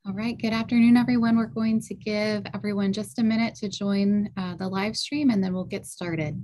All right, good afternoon, everyone. We're going to give everyone just a minute to join the live stream and then we'll get started.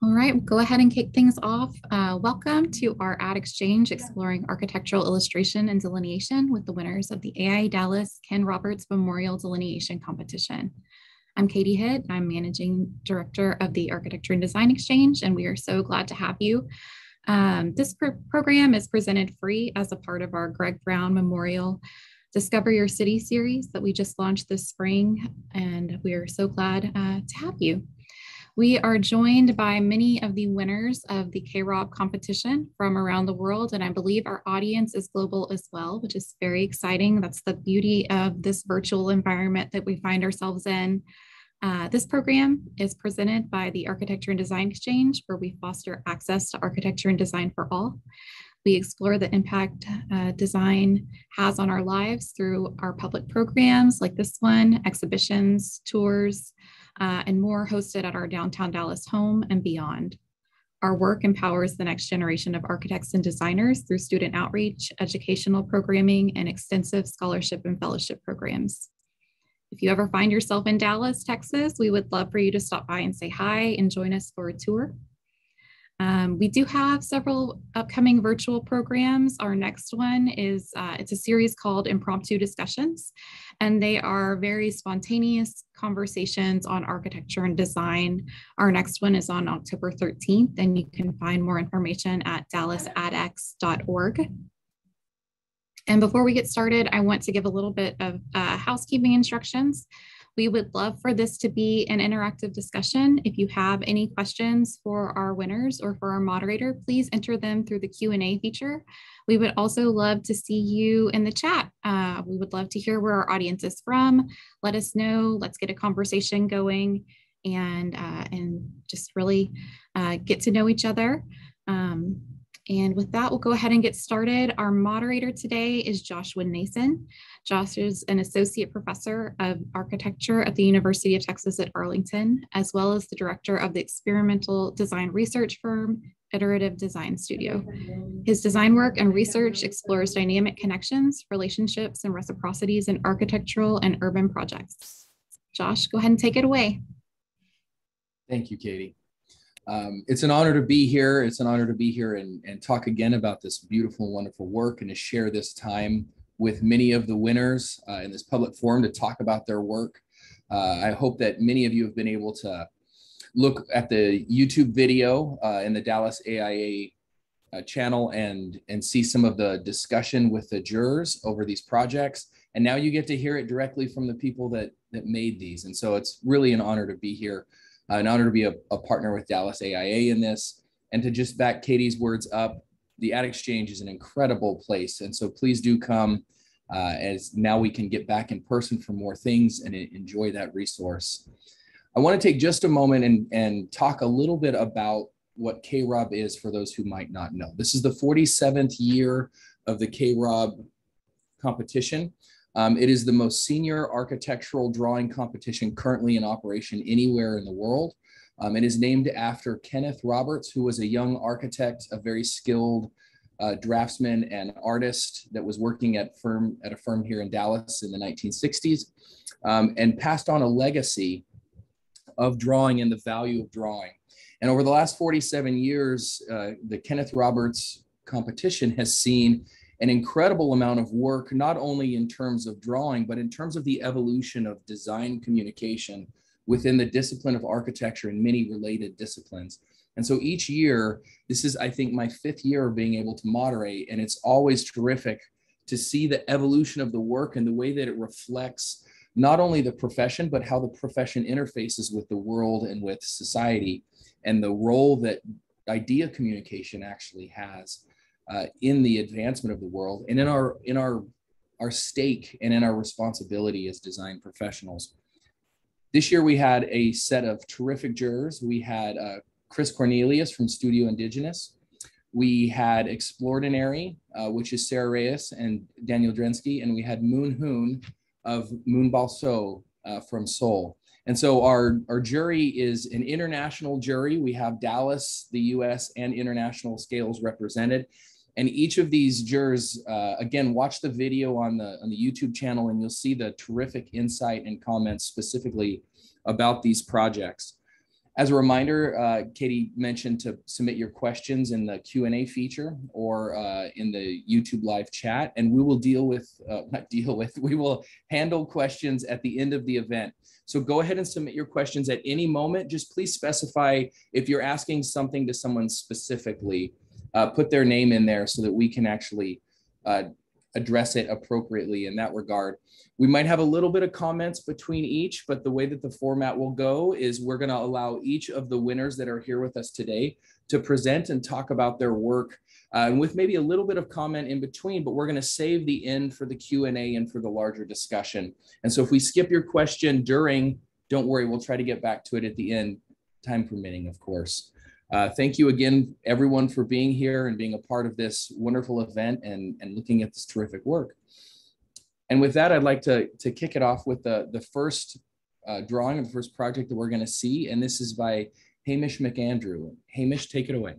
All right, we'll go ahead and kick things off. Welcome to our ad exchange exploring architectural illustration and delineation with the winners of the AI Dallas Ken Roberts Memorial Delineation Competition. I'm Katie Hitt. I'm Managing Director of the Architecture and Design Exchange, and we are so glad to have you. This program is presented free as a part of our Greg Brown Memorial Discover Your City series that we just launched this spring, and we are so glad to have you. We are joined by many of the winners of the KRob competition from around the world, and I believe our audience is global as well, which is very exciting. That's the beauty of this virtual environment that we find ourselves in. This program is presented by the Architecture and Design Exchange, where we foster access to architecture and design for all. We explore the impact design has on our lives through our public programs like this one, exhibitions, tours, and more hosted at our downtown Dallas home and beyond. Our work empowers the next generation of architects and designers through student outreach, educational programming, and extensive scholarship and fellowship programs. If you ever find yourself in Dallas, Texas, we would love for you to stop by and say hi and join us for a tour. We do have several upcoming virtual programs. Our next one is, it's a series called Impromptu Discussions, and they are very spontaneous conversations on architecture and design. Our next one is on October 13th, and you can find more information at dallasadx.org. And before we get started, I want to give a little bit of housekeeping instructions. We would love for this to be an interactive discussion. If you have any questions for our winners or for our moderator, please enter them through the Q&A feature. We would also love to see you in the chat. We would love to hear where our audience is from. Let us know, let's get a conversation going and just really get to know each other. And with that, we'll go ahead and get started. Our moderator today is Joshua Nason. Josh is an associate professor of architecture at the University of Texas at Arlington, as well as the director of the experimental design research firm, Iterative Design Studio. His design work and research explores dynamic connections, relationships, and reciprocities in architectural and urban projects. Josh, go ahead and take it away. Thank you, Katie. It's an honor to be here. It's an honor to be here and talk again about this beautiful, wonderful work and to share this time with many of the winners in this public forum to talk about their work. I hope that many of you have been able to look at the YouTube video in the Dallas AIA channel and see some of the discussion with the jurors over these projects. And now you get to hear it directly from the people that made these. And so it's really an honor to be here. An honor to be a partner with Dallas AIA in this, and to just back Katie's words up, the Ad Exchange is an incredible place. And so please do come as now we can get back in person for more things and enjoy that resource. I want to take just a moment and talk a little bit about what KRob is for those who might not know. This is the 47th year of the KRob competition. It is the most senior architectural drawing competition currently in operation anywhere in the world. It is named after Kenneth Roberts, who was a young architect, a very skilled draftsman and artist that was working at a firm here in Dallas in the 1960s, and passed on a legacy of drawing and the value of drawing. And over the last 47 years, the Kenneth Roberts competition has seen an incredible amount of work, not only in terms of drawing, but in terms of the evolution of design communication within the discipline of architecture and many related disciplines. And so each year, this is, I think, my 5th year of being able to moderate, and it's always terrific to see the evolution of the work and the way that it reflects not only the profession, but how the profession interfaces with the world and with society, and the role that idea communication actually has in the advancement of the world, and in our stake and in our responsibility as design professionals. This year we had a set of terrific jurors. We had Chris Cornelius from Studio Indigenous. We had Extraordinary, which is Sarah Reyes and Daniel Drensky, and we had Moon Hoon of Moon Balso from Seoul. And so our jury is an international jury. We have Dallas, the US, and international scales represented. And each of these jurors, again, watch the video on the YouTube channel, and you'll see the terrific insight and comments specifically about these projects. As a reminder, Katie mentioned to submit your questions in the Q&A feature or in the YouTube live chat, and we will we will handle questions at the end of the event. So go ahead and submit your questions at any moment. Just please specify if you're asking something to someone specifically, put their name in there so that we can actually address it appropriately in that regard. We might have a little bit of comments between each, but the way that the format will go is we're going to allow each of the winners that are here with us today to present and talk about their work, and with maybe a little bit of comment in between, but we're going to save the end for the Q&A and for the larger discussion. And so if we skip your question during, don't worry, we'll try to get back to it at the end, time permitting, of course. Thank you again, everyone, for being here and being a part of this wonderful event and looking at this terrific work. And with that, I'd like to kick it off with the first drawing of the first project that we're going to see. And this is by Hamish Mcandrew. Hamish, take it away.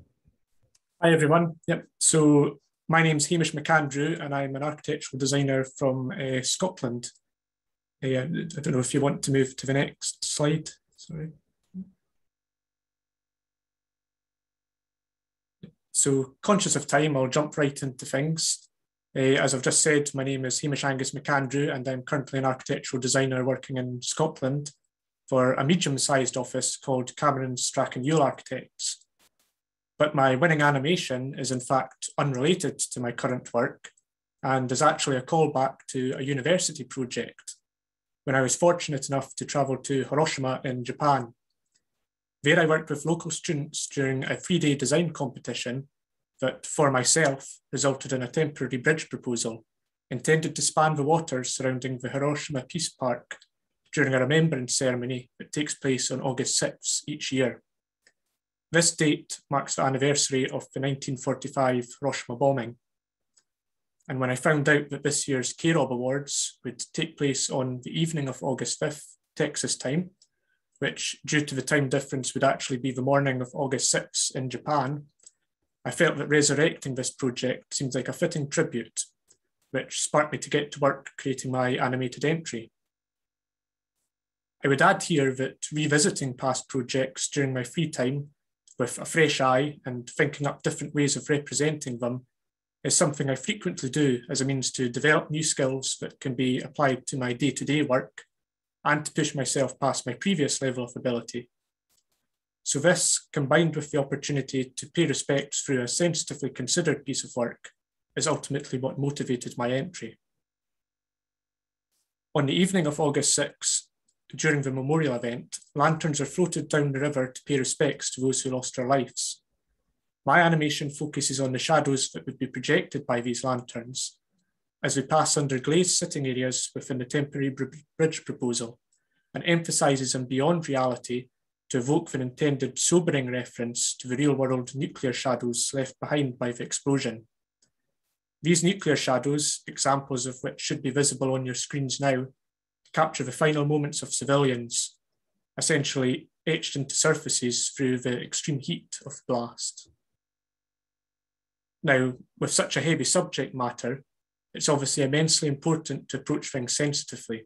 Hi, everyone. Yep. So my name's Hamish Mcandrew, and I'm an architectural designer from Scotland. I don't know if you want to move to the next slide. Sorry. So conscious of time, I'll jump right into things. As I've just said, my name is Hamish Angus Mcandrew, and I'm currently an architectural designer working in Scotland for a medium-sized office called Cameron Strachan Yule Architects. But my winning animation is in fact unrelated to my current work and is actually a callback to a university project when I was fortunate enough to travel to Hiroshima in Japan. There I worked with local students during a 3-day design competition that, for myself, resulted in a temporary bridge proposal intended to span the waters surrounding the Hiroshima Peace Park during a remembrance ceremony that takes place on August 6th each year. This date marks the anniversary of the 1945 Hiroshima bombing. And when I found out that this year's KRob Awards would take place on the evening of August 5th, Texas time, which due to the time difference would actually be the morning of August 6th in Japan, I felt that resurrecting this project seemed like a fitting tribute, which sparked me to get to work creating my animated entry. I would add here that revisiting past projects during my free time with a fresh eye and thinking up different ways of representing them is something I frequently do as a means to develop new skills that can be applied to my day-to-day work and to push myself past my previous level of ability. So this, combined with the opportunity to pay respects through a sensitively considered piece of work, is ultimately what motivated my entry. On the evening of August 6th, during the memorial event, lanterns are floated down the river to pay respects to those who lost their lives. My animation focuses on the shadows that would be projected by these lanterns as we pass under glazed sitting areas within the temporary bridge proposal, and emphasises on beyond reality to evoke the intended sobering reference to the real-world nuclear shadows left behind by the explosion. These nuclear shadows, examples of which should be visible on your screens now, capture the final moments of civilians, essentially etched into surfaces through the extreme heat of the blast. Now, with such a heavy subject matter, it's obviously immensely important to approach things sensitively,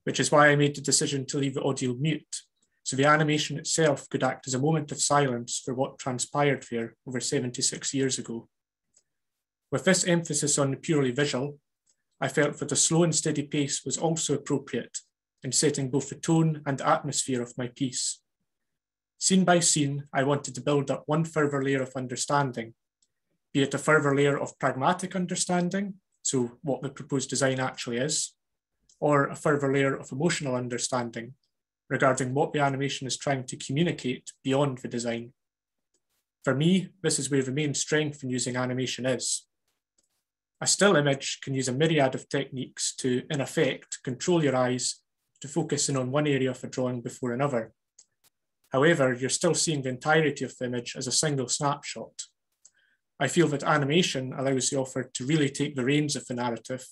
which is why I made the decision to leave the audio mute, so the animation itself could act as a moment of silence for what transpired there over 76 years ago. With this emphasis on the purely visual, I felt that a slow and steady pace was also appropriate in setting both the tone and atmosphere of my piece. Scene by scene, I wanted to build up one further layer of understanding, be it a further layer of pragmatic understanding, so what the proposed design actually is, or a further layer of emotional understanding regarding what the animation is trying to communicate beyond the design. For me, this is where the main strength in using animation is. A still image can use a myriad of techniques to, in effect, control your eyes to focus in on one area of a drawing before another. However, you're still seeing the entirety of the image as a single snapshot. I feel that animation allows the author to really take the reins of the narrative,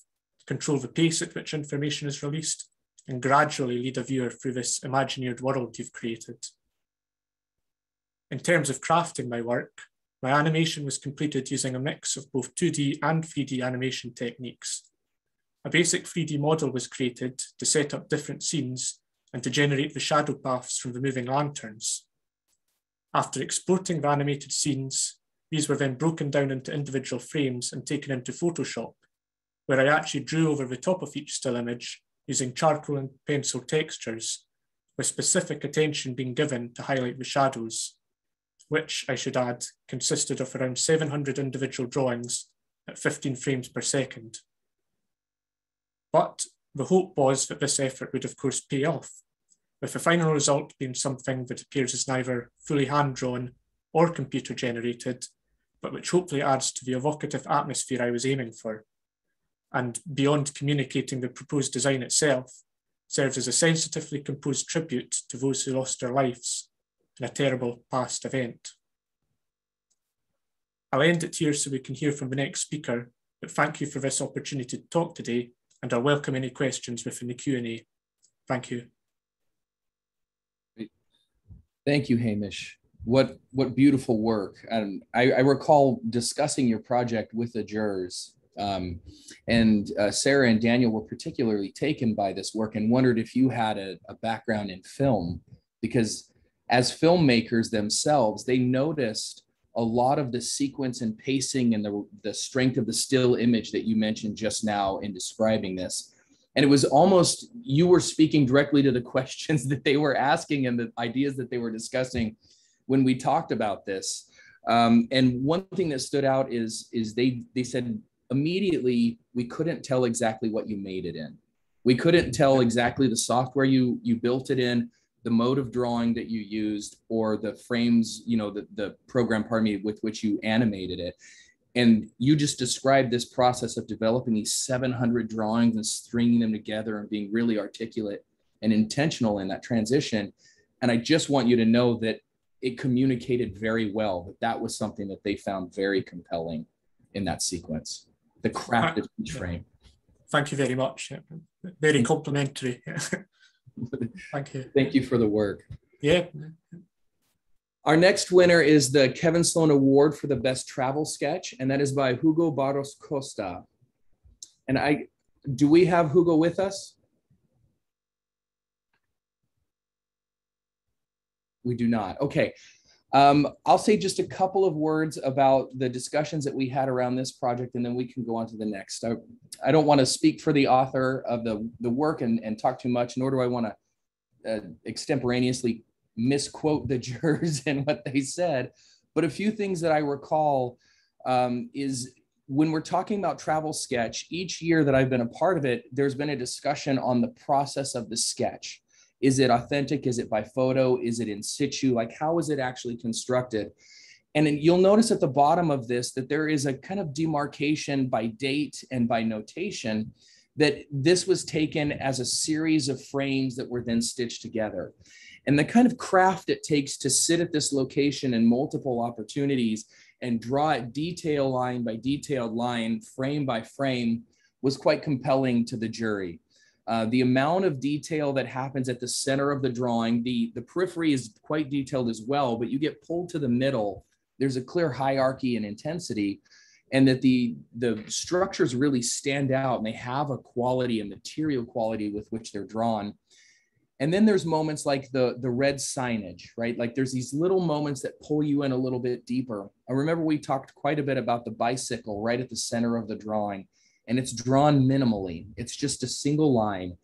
control the pace at which information is released, and gradually lead a viewer through this imagineered world you've created. In terms of crafting my work, my animation was completed using a mix of both 2D and 3D animation techniques. A basic 3D model was created to set up different scenes and to generate the shadow paths from the moving lanterns. After exporting the animated scenes, these were then broken down into individual frames and taken into Photoshop, where I actually drew over the top of each still image using charcoal and pencil textures, with specific attention being given to highlight the shadows, which, I should add, consisted of around 700 individual drawings at 15 frames per second. But the hope was that this effort would of course pay off, with the final result being something that appears as neither fully hand-drawn or computer-generated, but which hopefully adds to the evocative atmosphere I was aiming for, and beyond communicating the proposed design itself, serves as a sensitively composed tribute to those who lost their lives in a terrible past event. I'll end it here so we can hear from the next speaker, but thank you for this opportunity to talk today, and I'll welcome any questions within the Q&A. Thank you. Thank you, Hamish. What beautiful work. And I recall discussing your project with the jurors, and Sarah and Daniel were particularly taken by this work and wondered if you had a background in film, because as filmmakers themselves, they noticed a lot of the sequence and pacing and the strength of the still image that you mentioned just now in describing this. And it was almost, you were speaking directly to the questions that they were asking and the ideas that they were discussing when we talked about this. And one thing that stood out is they said immediately, we couldn't tell exactly what you made it in. We couldn't tell exactly the software you built it in, the mode of drawing that you used, or the frames, the program, with which you animated it. And you just described this process of developing these 700 drawings and stringing them together and being really articulate and intentional in that transition. And I just want you to know that it communicated very well, that was something that they found very compelling in that sequence, the craft of each frame. Thank you very much. Very complimentary. Thank you. Thank you for the work. Yeah. Our next winner is the Kevin Sloan Award for the Best Travel Sketch, and that is by Hugo Barros Costa. And do we have Hugo with us? We do not. Okay. I'll say just a couple of words about the discussions that we had around this project, and then we can go on to the next. I don't want to speak for the author of the work and talk too much, nor do I want to extemporaneously misquote the jurors and what they said. But a few things that I recall is when we're talking about travel sketch, each year that I've been a part of it, there's been a discussion on the process of the sketch. Is it authentic? Is it by photo? Is it in situ? Like, how is it actually constructed? And then you'll notice at the bottom of this that there is a kind of demarcation by date and by notation that this was taken as a series of frames that were then stitched together. And the kind of craft it takes to sit at this location in multiple opportunities and draw it detail line by detailed line, frame by frame, was quite compelling to the jury. The amount of detail that happens at the center of the drawing, the periphery is quite detailed as well, but you get pulled to the middle. There's a clear hierarchy and intensity, and that the structures really stand out, and they have a quality, a material quality with which they're drawn. And then there's moments like the red signage, right? Like there's these little moments that pull you in a little bit deeper. I remember we talked quite a bit about the bicycle right at the center of the drawing, and it's drawn minimally. It's just a single line.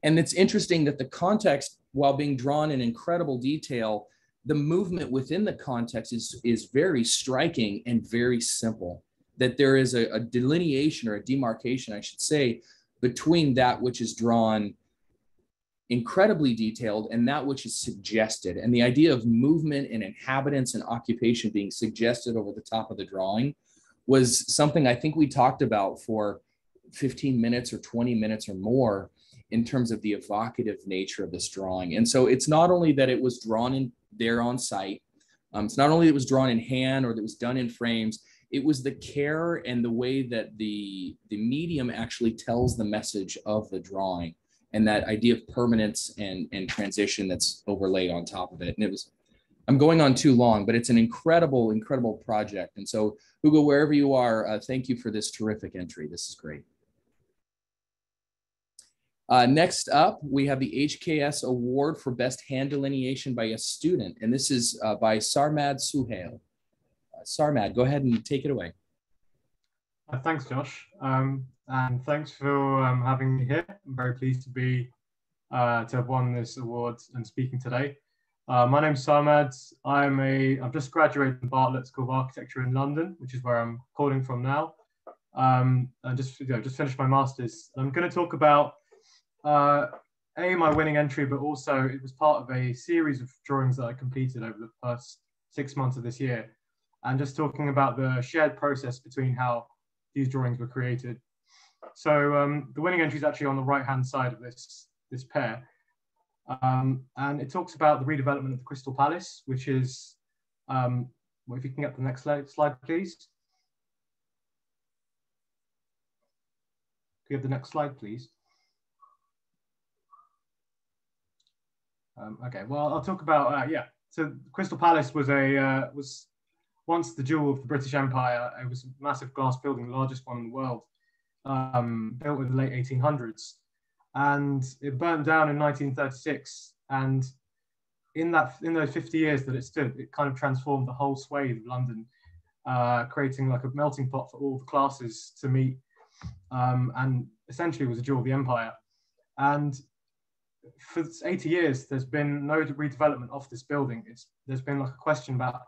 And it's interesting that the context, while being drawn in incredible detail, the movement within the context is very striking and very simple. That there is a delineation, or a demarcation, I should say, between that which is drawn incredibly detailed and that which is suggested. And the idea of movement and inhabitants and occupation being suggested over the top of the drawing was something I think we talked about for 15 minutes or 20 minutes or more in terms of the evocative nature of this drawing. And so it's not only that it was drawn in there on site, it's not only that it was drawn in hand or that it was done in frames, it was the care and the way that the medium actually tells the message of the drawing, and that idea of permanence and transition that's overlaid on top of it. And it was, I'm going on too long, but it's an incredible, incredible project. And so Hugo, wherever you are, thank you for this terrific entry. This is great. Next up, we have the HKS Award for Best Hand Delineation by a Student. And this is by Sarmad Suhail. Sarmad, go ahead and take it away. Thanks, Josh. And thanks for having me here. I'm very pleased to have won this award and speaking today. My name's Sarmad. I've just graduated from Bartlett School of Architecture in London, which is where I'm calling from now. And just finished my master's. I'm going to talk about my winning entry, but also it was part of a series of drawings that I completed over the past 6 months of this year, and just talking about the shared process between how these drawings were created. So the winning entry is actually on the right-hand side of this pair. And it talks about the redevelopment of the Crystal Palace, which is, well, if you can get the next slide, please. Can you have the next slide, please? Okay, well, I'll talk about, so Crystal Palace was once the jewel of the British Empire. It was a massive glass building, the largest one in the world, built in the late 1800s. And it burnt down in 1936. And in those 50 years that it stood, it kind of transformed the whole swathe of London, creating like a melting pot for all the classes to meet, and essentially was a jewel of the empire. And for 80 years, there's been no redevelopment of this building. There's been like a question about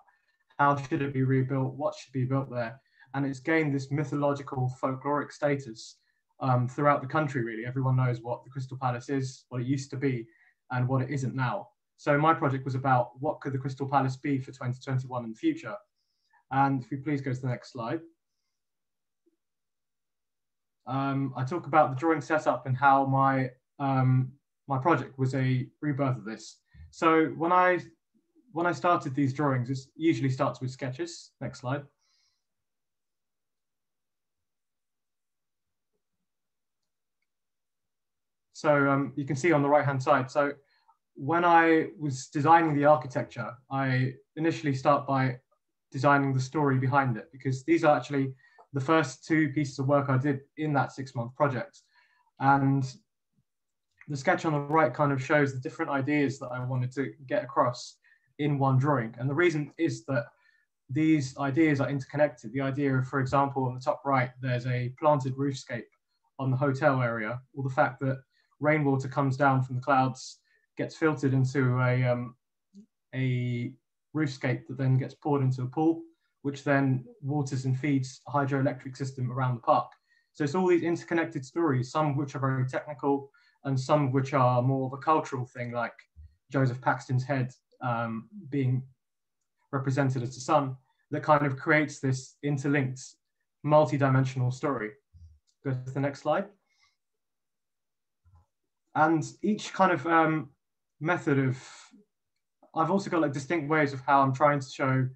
how should it be rebuilt, what should be built there, and it's gained this mythological, folkloric status throughout the country. Really, everyone knows what the Crystal Palace is, what it used to be, and what it isn't now. So my project was about what could the Crystal Palace be for 2021 in the future. And if you please go to the next slide. I talk about the drawing setup and how my project was a rebirth of this. So when I started these drawings, it usually starts with sketches. Next slide. So you can see on the right-hand side. So when I was designing the architecture, I initially start by designing the story behind it, because these are actually the first two pieces of work I did in that 6-month project. And the sketch on the right kind of shows the different ideas that I wanted to get across in one drawing. And the reason is that these ideas are interconnected. The idea of, for example, on the top right, there's a planted roofscape on the hotel area, or the fact that rainwater comes down from the clouds, gets filtered into a roofscape that then gets poured into a pool, which then waters and feeds a hydroelectric system around the park. So it's all these interconnected stories, some of which are very technical and some of which are more of a cultural thing, like Joseph Paxton's head being represented as the sun, that kind of creates this interlinked, multi-dimensional story. Go to the next slide. And each kind of method of, I've also got like distinct ways of how I'm trying to show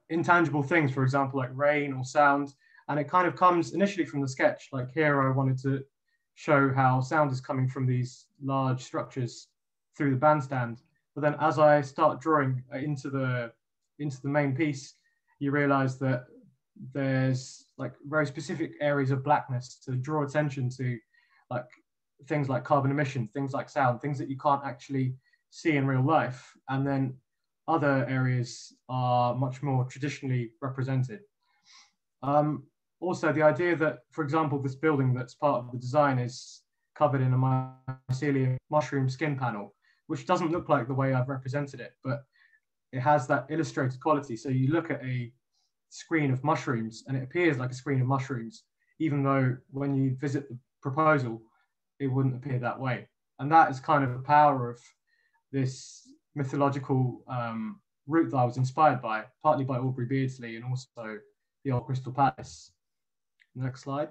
intangible things, for example, like rain or sound. And it kind of comes initially from the sketch. Like here, I wanted to show how sound is coming from these large structures through the bandstand. But then as I start drawing into the main piece, you realize that there's like very specific areas of blackness to draw attention to, like things like carbon emission, things like sound, things that you can't actually see in real life. And then other areas are much more traditionally represented. Also, the idea that, for example, this building that's part of the design is covered in a mycelium mushroom skin panel, which doesn't look like the way I've represented it, but it has that illustrated quality. So you look at a screen of mushrooms and it appears like a screen of mushrooms, even though when you visit the proposal, it wouldn't appear that way. And that is kind of the power of this mythological route that I was inspired by, partly by Aubrey Beardsley and also the Old Crystal Palace. Next slide.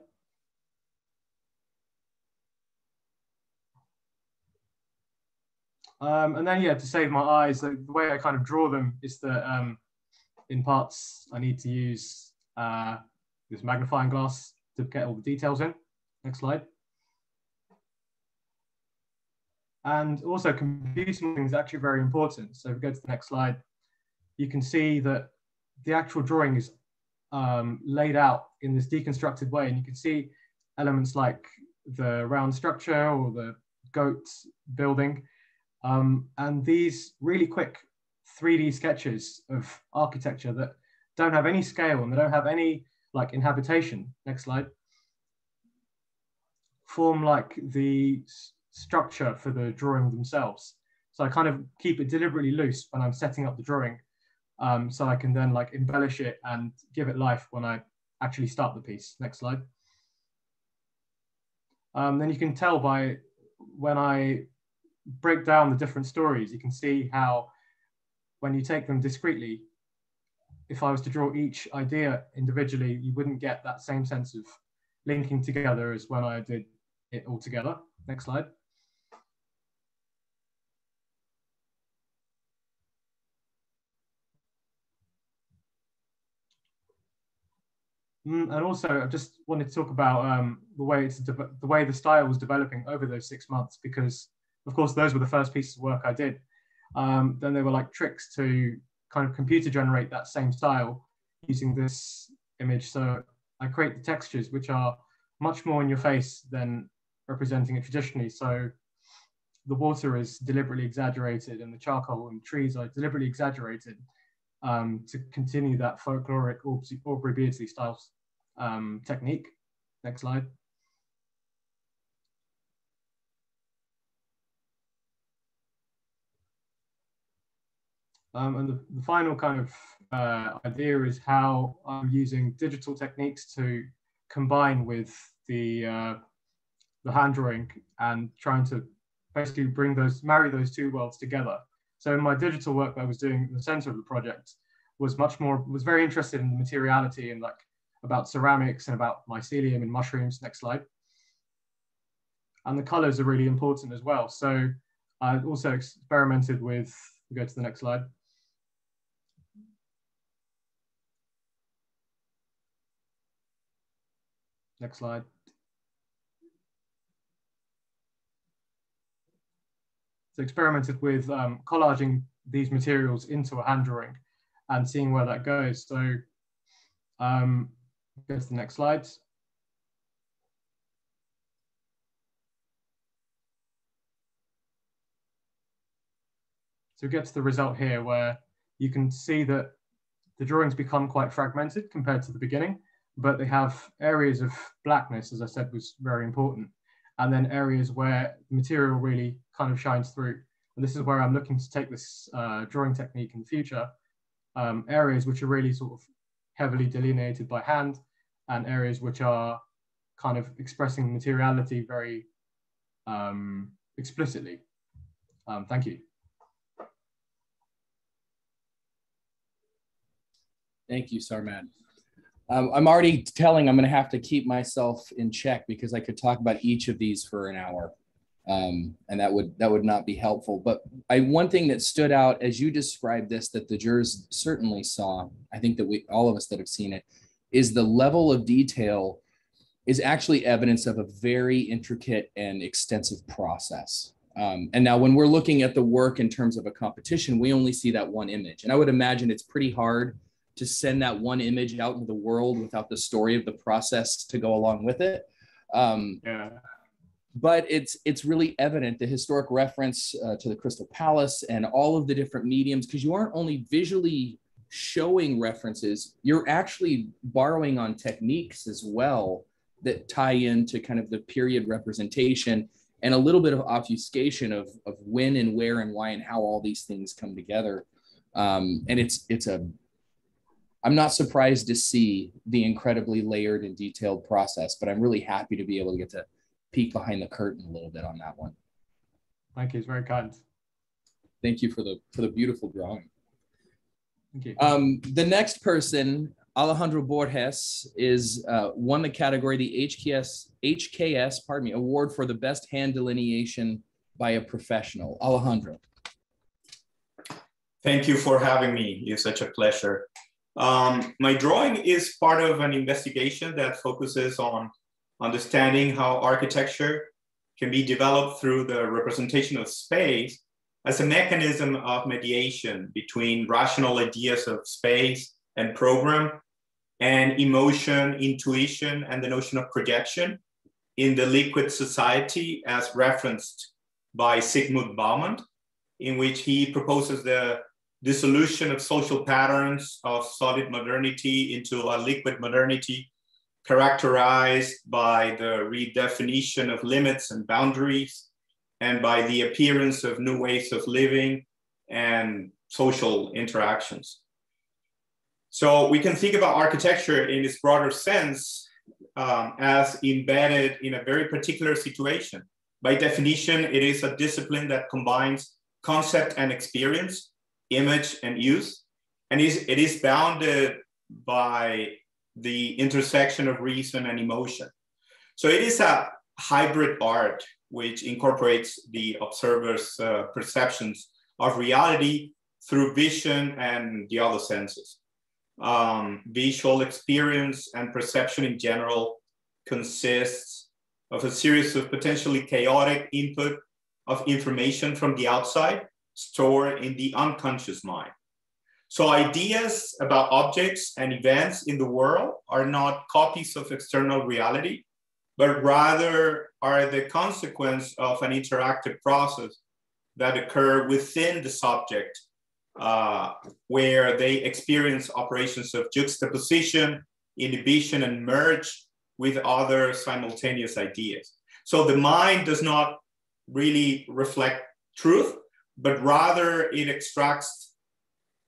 And then, yeah, to save my eyes, the way I kind of draw them is that in parts I need to use this magnifying glass to get all the details in. Next slide. And also computer modeling is actually very important. So if we go to the next slide, you can see that the actual drawing is laid out in this deconstructed way. And you can see elements like the round structure or the goat building. And these really quick 3D sketches of architecture that don't have any scale and they don't have any like inhabitation. Next slide. Form like the structure for the drawing themselves. So I kind of keep it deliberately loose when I'm setting up the drawing, so I can then like embellish it and give it life when I actually start the piece. Next slide. Then you can tell by when I break down the different stories, you can see how when you take them discretely, if I was to draw each idea individually, you wouldn't get that same sense of linking together as when I did it all together. Next slide. And also, I just wanted to talk about the way the style was developing over those 6 months, because of course those were the first pieces of work I did. Then they were like tricks to kind of computer generate that same style using this image. So I create the textures which are much more in your face than representing it traditionally. So the water is deliberately exaggerated and the charcoal and trees are deliberately exaggerated to continue that folkloric Aubrey Beardsley style technique. Next slide. And the final kind of idea is how I'm using digital techniques to combine with the hand drawing and trying to basically marry those two worlds together. So in my digital work that I was doing in the center of the project was very interested in the materiality and like about ceramics and about mycelium and mushrooms. Next slide. And the colors are really important as well. So I also experimented with, go to the next slide. Next slide. So experimented with collaging these materials into a hand drawing and seeing where that goes. So go to the next slide. So we get to the result here where you can see that the drawings become quite fragmented compared to the beginning, but they have areas of blackness, as I said, was very important. And then areas where the material really kind of shines through. And this is where I'm looking to take this drawing technique in the future. Areas which are really sort of heavily delineated by hand and areas which are kind of expressing materiality very explicitly. Thank you. Thank you, Sarmad. I'm already telling I'm going to have to keep myself in check because I could talk about each of these for an hour, and that would not be helpful. But one thing that stood out as you described this that the jurors certainly saw, I think that all of us that have seen it, is the level of detail is actually evidence of a very intricate and extensive process. And now when we're looking at the work in terms of a competition, we only see that one image. And I would imagine it's pretty hard to send that one image out into the world without the story of the process to go along with it. But it's really evident, the historic reference to the Crystal Palace and all of the different mediums, because you aren't only visually showing references, you're actually borrowing on techniques as well that tie into kind of the period representation and a little bit of obfuscation of when and where and why and how all these things come together. And I'm not surprised to see the incredibly layered and detailed process, but I'm really happy to be able to get to peek behind the curtain a little bit on that one. Thank you. It's very kind. Thank you for the beautiful drawing. Thank you. The next person, Alejandro Borges, is won the category, the HKS, award for the best hand delineation by a professional. Alejandro. Thank you for having me. It's such a pleasure. My drawing is part of an investigation that focuses on understanding how architecture can be developed through the representation of space as a mechanism of mediation between rational ideas of space and program and emotion, intuition, and the notion of projection in the liquid society as referenced by Zygmunt Bauman, in which he proposes the dissolution of social patterns of solid modernity into a liquid modernity characterized by the redefinition of limits and boundaries and by the appearance of new ways of living and social interactions. So we can think about architecture in its broader sense as embedded in a very particular situation. By definition, it is a discipline that combines concept and experience, image and use, and it is bounded by the intersection of reason and emotion. So it is a hybrid art which incorporates the observer's perceptions of reality through vision and the other senses. Visual experience and perception in general consists of a series of potentially chaotic input of information from the outside stored in the unconscious mind. So ideas about objects and events in the world are not copies of external reality, but rather are the consequence of an interactive process that occur within the subject, where they experience operations of juxtaposition, inhibition, and merge with other simultaneous ideas. So the mind does not really reflect truth, but rather it extracts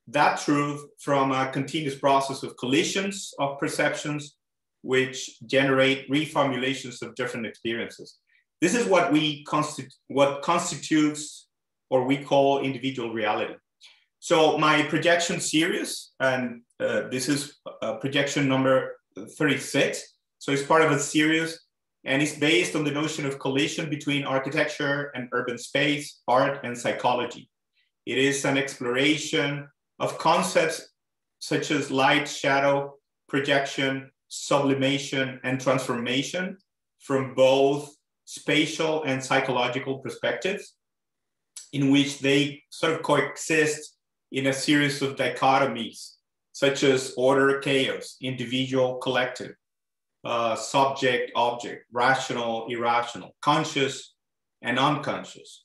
that truth from a continuous process of collisions of perceptions, which generate reformulations of different experiences. This is what constitutes, or we call, individual reality. So my projection series, and this is projection number 36. So it's part of a series, and it's based on the notion of collision between architecture and urban space, art and psychology. It is an exploration of concepts such as light, shadow, projection, sublimation, and transformation from both spatial and psychological perspectives, in which they sort of coexist in a series of dichotomies, such as order, chaos, individual, collective, subject, object, rational, irrational, conscious, and unconscious.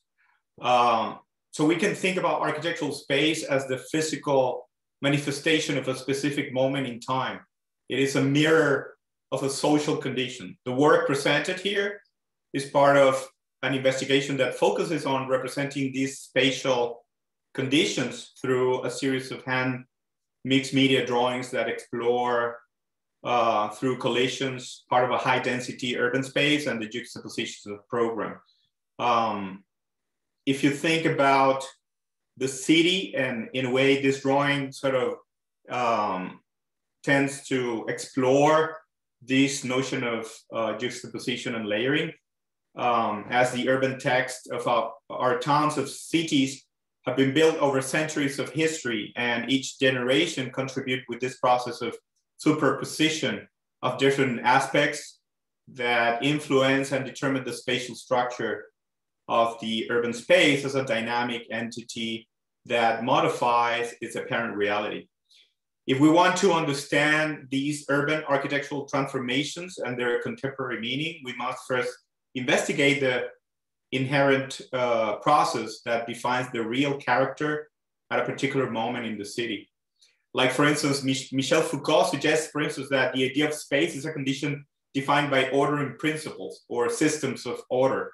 So we can think about architectural space as the physical manifestation of a specific moment in time. It is a mirror of a social condition. The work presented here is part of an investigation that focuses on representing these spatial conditions through a series of hand mixed media drawings that explore through collisions, part of a high density urban space and the juxtapositions of program. If you think about the city, and in a way this drawing sort of tends to explore this notion of juxtaposition and layering, as the urban text of our towns of cities have been built over centuries of history, and each generation contribute with this process of superposition of different aspects that influence and determine the spatial structure of the urban space as a dynamic entity that modifies its apparent reality. If we want to understand these urban architectural transformations and their contemporary meaning, we must first investigate the inherent process that defines the real character at a particular moment in the city. Like, for instance, Michel Foucault suggests, for instance, that the idea of space is a condition defined by ordering principles or systems of order.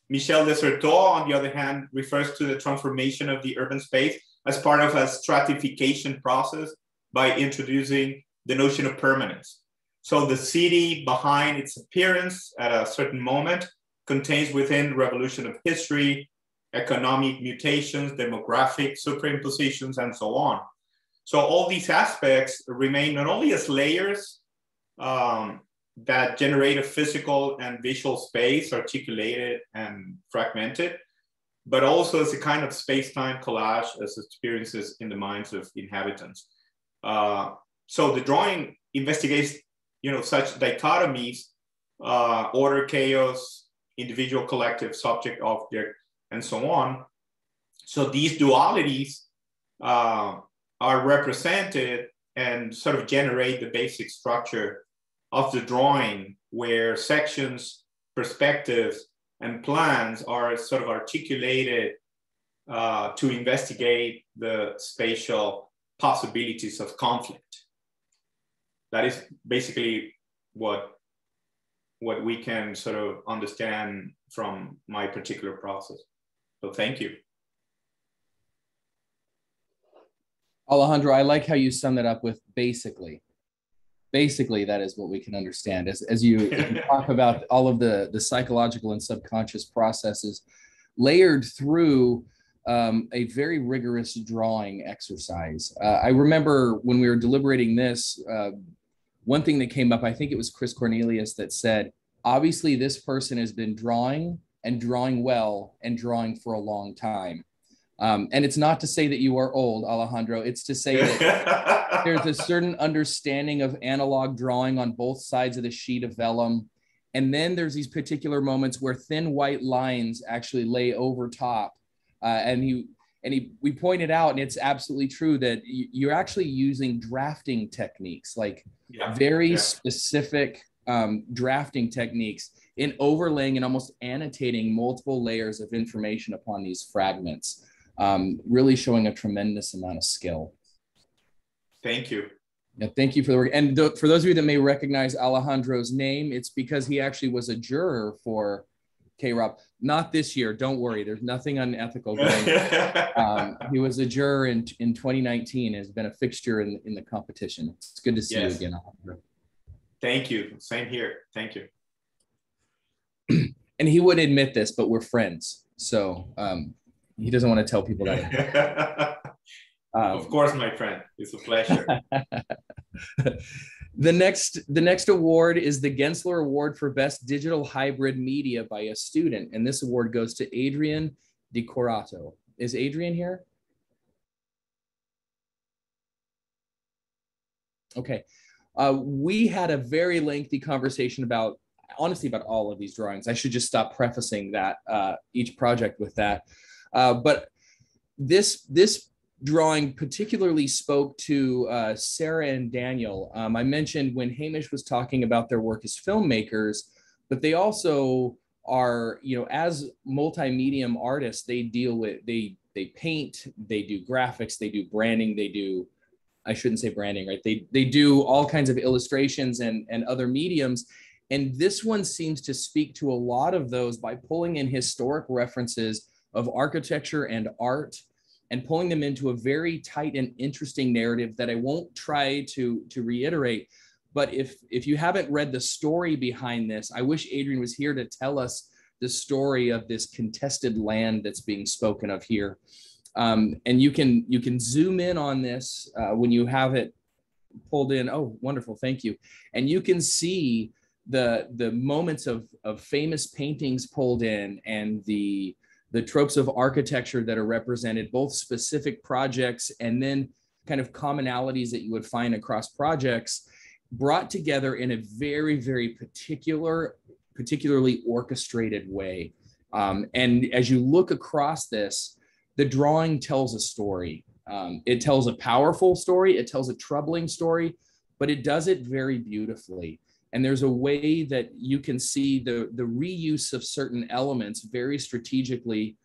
Michel Desserteau, on the other hand, refers to the transformation of the urban space as part of a stratification process by introducing the notion of permanence. So the city behind its appearance at a certain moment contains within revolution of history, economic mutations, demographic superimpositions, and so on. So all these aspects remain not only as layers that generate a physical and visual space, articulated and fragmented, but also as a kind of space-time collage as experiences in the minds of inhabitants. So the drawing investigates, such dichotomies, order, chaos, individual, collective, subject, object, and so on. So these dualities are represented and sort of generate the basic structure of the drawing, where sections, perspectives, and plans are sort of articulated to investigate the spatial possibilities of conflict. That is basically what we can sort of understand from my particular process. So thank you. Alejandro, I like how you sum that up with basically. Basically, that is what we can understand. As you talk about all of the psychological and subconscious processes layered through a very rigorous drawing exercise. I remember when we were deliberating this, one thing that came up, I think it was Chris Cornelius that said, obviously this person has been drawing and drawing well and drawing for a long time. And it's not to say that you are old, Alejandro. It's to say that there's a certain understanding of analog drawing on both sides of the sheet of vellum. And then there's these particular moments where thin white lines actually lay over top. We pointed out, and it's absolutely true, that you're actually using drafting techniques, like very specific drafting techniques in overlaying and almost annotating multiple layers of information upon these fragments, really showing a tremendous amount of skill. Thank you. Yeah, thank you for the work. And for those of you that may recognize Alejandro's name, it's because he actually was a juror for KRob. Not this year, don't worry. There's nothing unethical going on. He was a juror in 2019, has been a fixture in the competition. It's good to see you again, Alejandro. Thank you. Same here. Thank you. And he wouldn't admit this, but we're friends. So he doesn't want to tell people that. Of course, my friend. It's a pleasure. The next award is the Gensler Award for Best Digital Hybrid Media by a student. And this award goes to Adrian DiCorato. Is Adrian here? Okay. We had a very lengthy conversation about, honestly, about all of these drawings. I should just stop prefacing that, each project with that. But this drawing particularly spoke to Sarah and Daniel. I mentioned when Hamish was talking about their work as filmmakers, but they also are, as multimedia artists, they deal with, they paint, they do graphics, they do branding, they do, I shouldn't say branding, right? They do all kinds of illustrations and other mediums. And this one seems to speak to a lot of those by pulling in historic references of architecture and art and pulling them into a very tight and interesting narrative that I won't try to reiterate. But if you haven't read the story behind this, I wish Adrian was here to tell us the story of this contested land that's being spoken of here. And you can zoom in on this when you have it pulled in. Oh, wonderful, thank you. And you can see the moments of famous paintings pulled in, and the tropes of architecture that are represented, both specific projects and then kind of commonalities that you would find across projects, brought together in a very, very particularly orchestrated way. And as you look across this, the drawing tells a story. It tells a powerful story, it tells a troubling story, but it does it very beautifully. And there's a way that you can see the reuse of certain elements very strategically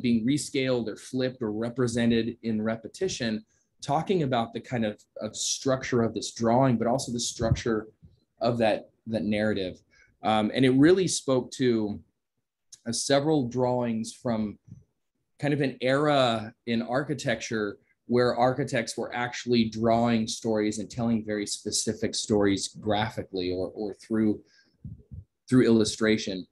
being rescaled or flipped or represented in repetition, talking about the kind of structure of this drawing, but also the structure of that narrative. And it really spoke to several drawings from kind of an era in architecture where architects were actually drawing stories and telling very specific stories graphically or through illustration.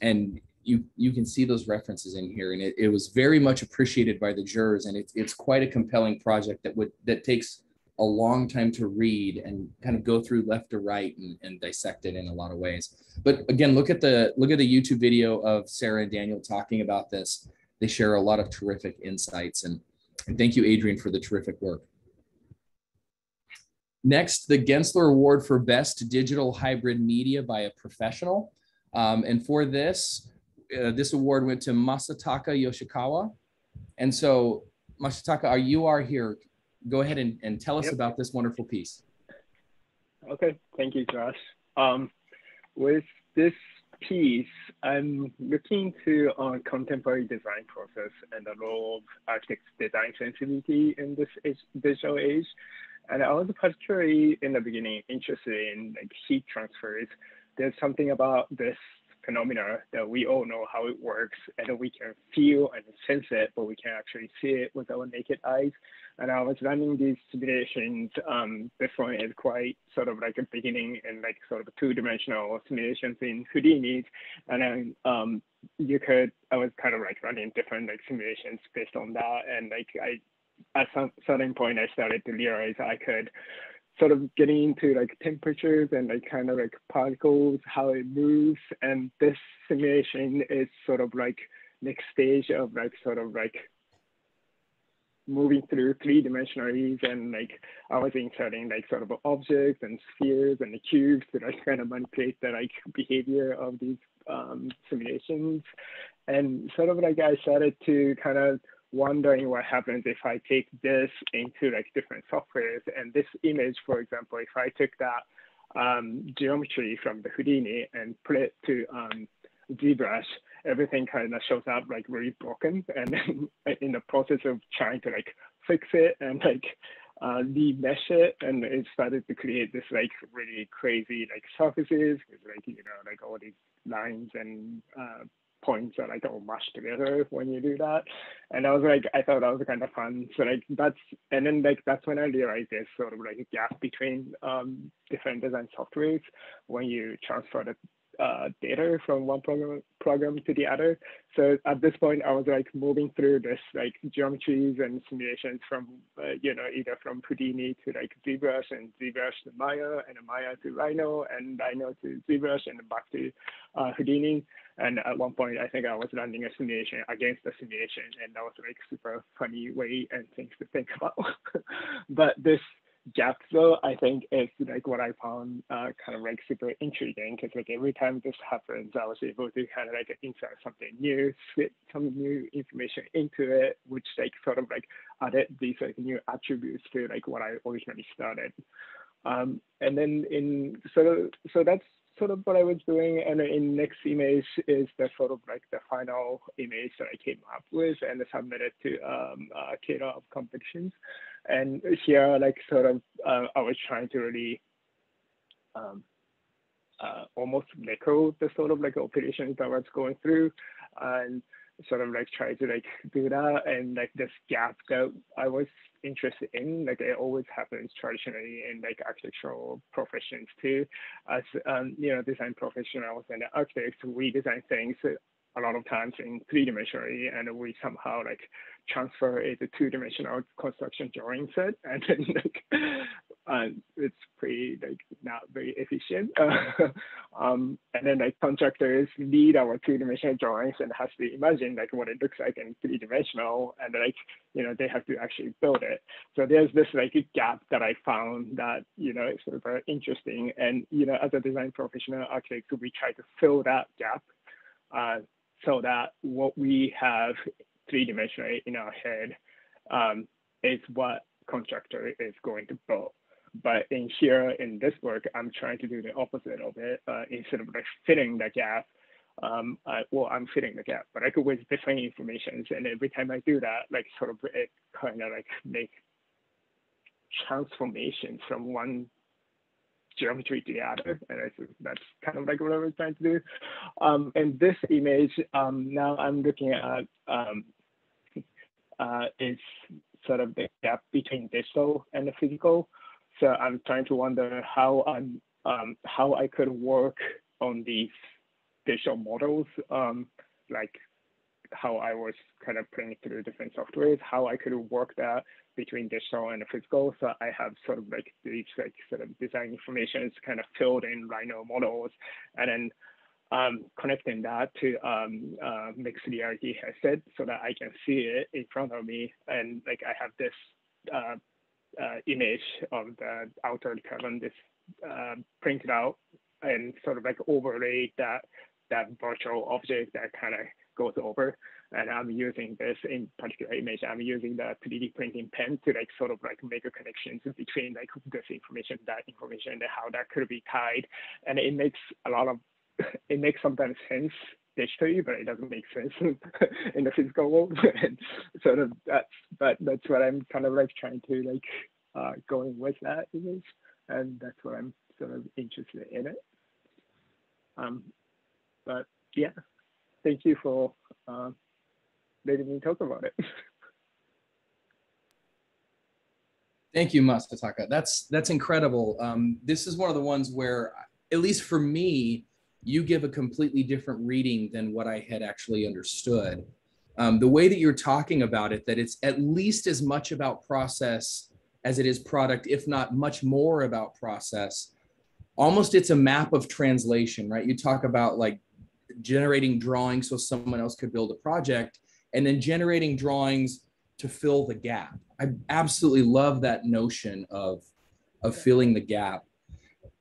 And you can see those references in here, and it was very much appreciated by the jurors, and it's quite a compelling project that takes a long time to read and kind of go through left to right and dissect it in a lot of ways. But again, look at the YouTube video of Sarah and Daniel talking about this. They share a lot of terrific insights, and thank you, Adrian, for the terrific work. Next, the Gensler Award for Best Digital Hybrid Media by a Professional. And for this award went to Masataka Yoshikawa. And so, Masataka, you are here. Go ahead and tell us about this wonderful piece. Okay, thank you, Josh. With this piece, I'm looking to contemporary design process and the role of architects' design sensibility in this digital age. And I was particularly in the beginning interested in like heat transfers. There's something about this phenomena that we all know how it works, and we can feel and sense it, but we can't actually see it with our naked eyes. And I was running these simulations. This one is quite sort of like a beginning and like sort of two-dimensional simulations in Houdini. And then I was kind of like running different like simulations based on that. And like at some certain point, I started to realize I could sort of getting into like temperatures and like kind of like particles, how it moves. And this simulation is sort of like next stage of like sort of like moving through three-dimensionalities, and like I was inserting like sort of objects and spheres and the cubes to like kind of manipulate the like behavior of these simulations. And sort of like I started to kind of wondering what happens if I take this into like different softwares. And this image, for example, if I took that geometry from the Houdini and put it to ZBrush, everything kind of shows up like really broken. And then in the process of trying to like fix it and like remesh it, and it started to create this like really crazy like surfaces with like, you know, like all these lines and points are like all mashed together when you do that. And I was like, I thought that was kind of fun. So like and then like that's when I realized there's sort of like a gap between different design softwares when you transfer the data from one program to the other. So at this point, I was like moving through this like geometries and simulations from you know, either from Houdini to like ZBrush, and ZBrush to Maya, and Maya to Rhino, and Rhino to ZBrush, and back to Houdini. And at one point, I think I was running a simulation against the simulation, and that was like super funny way and things to think about. But this gap though, I think is like what I found kind of like super intriguing, because like every time this happens, I was able to kind of like insert something new, fit some new information into it, which like sort of like added these like new attributes to like what I originally started. And then so that's sort of what I was doing. And in next image is the sort of like the final image that I came up with and submitted to KRob competitions. And here, like sort of, I was trying to really almost echo the sort of like operations that I was going through, and sort of like try to like do that. And like this gap that I was interested in, like it always happens traditionally in like architectural professions too. As you know, design professionals and architects, we design things a lot of times in three-dimensionally, and we somehow like transfer it to two-dimensional construction drawing set, and then like it's pretty like not very efficient. And then like contractors lead our two-dimensional drawings and has to imagine like what it looks like in three-dimensional, and like, you know, they have to actually build it. So there's this like gap that I found that, you know, is sort of very interesting. And, you know, as a design professional architect, we try to fill that gap so that what we have three-dimensionally in our head is what contractor is going to build. But in here, in this work, I'm trying to do the opposite of it. Instead of like filling the gap, well, I'm filling the gap, but I could with different informations. And every time I do that, like sort of it kind of like make transformations from one geometry to the other, and that's kind of like what I was trying to do. And this image now I'm looking at is sort of the gap between digital and the physical. So I'm trying to wonder how I could work on these digital models, like how I was kind of playing through different softwares, how I could work that between digital and the physical. So I have sort of like these like sort of design information is kind of filled in Rhino models, and then connecting that to mixed reality headset so that I can see it in front of me. And like I have this image of the altered carbon, this printed out, and sort of like overlay that virtual object that kind of goes over. And I'm using this in particular image, I'm using the 3D printing pen to like sort of like make a connection between like this information, that information, and how that could be tied. And it makes it makes sometimes sense digitally, but it doesn't make sense in the physical world. And sort of that's what I'm kind of like trying to like going with that image. And that's what I'm sort of interested in it. But yeah, thank you for letting me talk about it. Thank you, Masataka. That's incredible. This is one of the ones where, at least for me, you give a completely different reading than what I had actually understood. The way that you're talking about it, that it's at least as much about process as it is product, if not much more about process. Almost it's a map of translation, right? You talk about like generating drawings so someone else could build a project, and then generating drawings to fill the gap. I absolutely love that notion of filling the gap.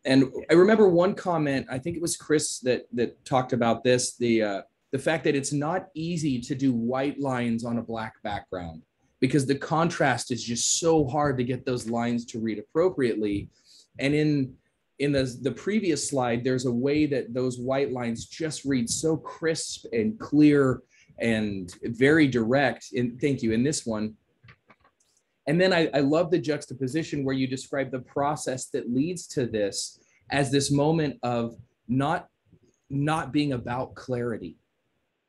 And I remember one comment, I think it was Chris that talked about this, the fact that it's not easy to do white lines on a black background because the contrast is just so hard to get those lines to read appropriately. And in the previous slide, there's a way that those white lines just read so crisp and clear and very direct. And thank you, in this one. And then I love the juxtaposition where you describe the process that leads to this as this moment of not being about clarity.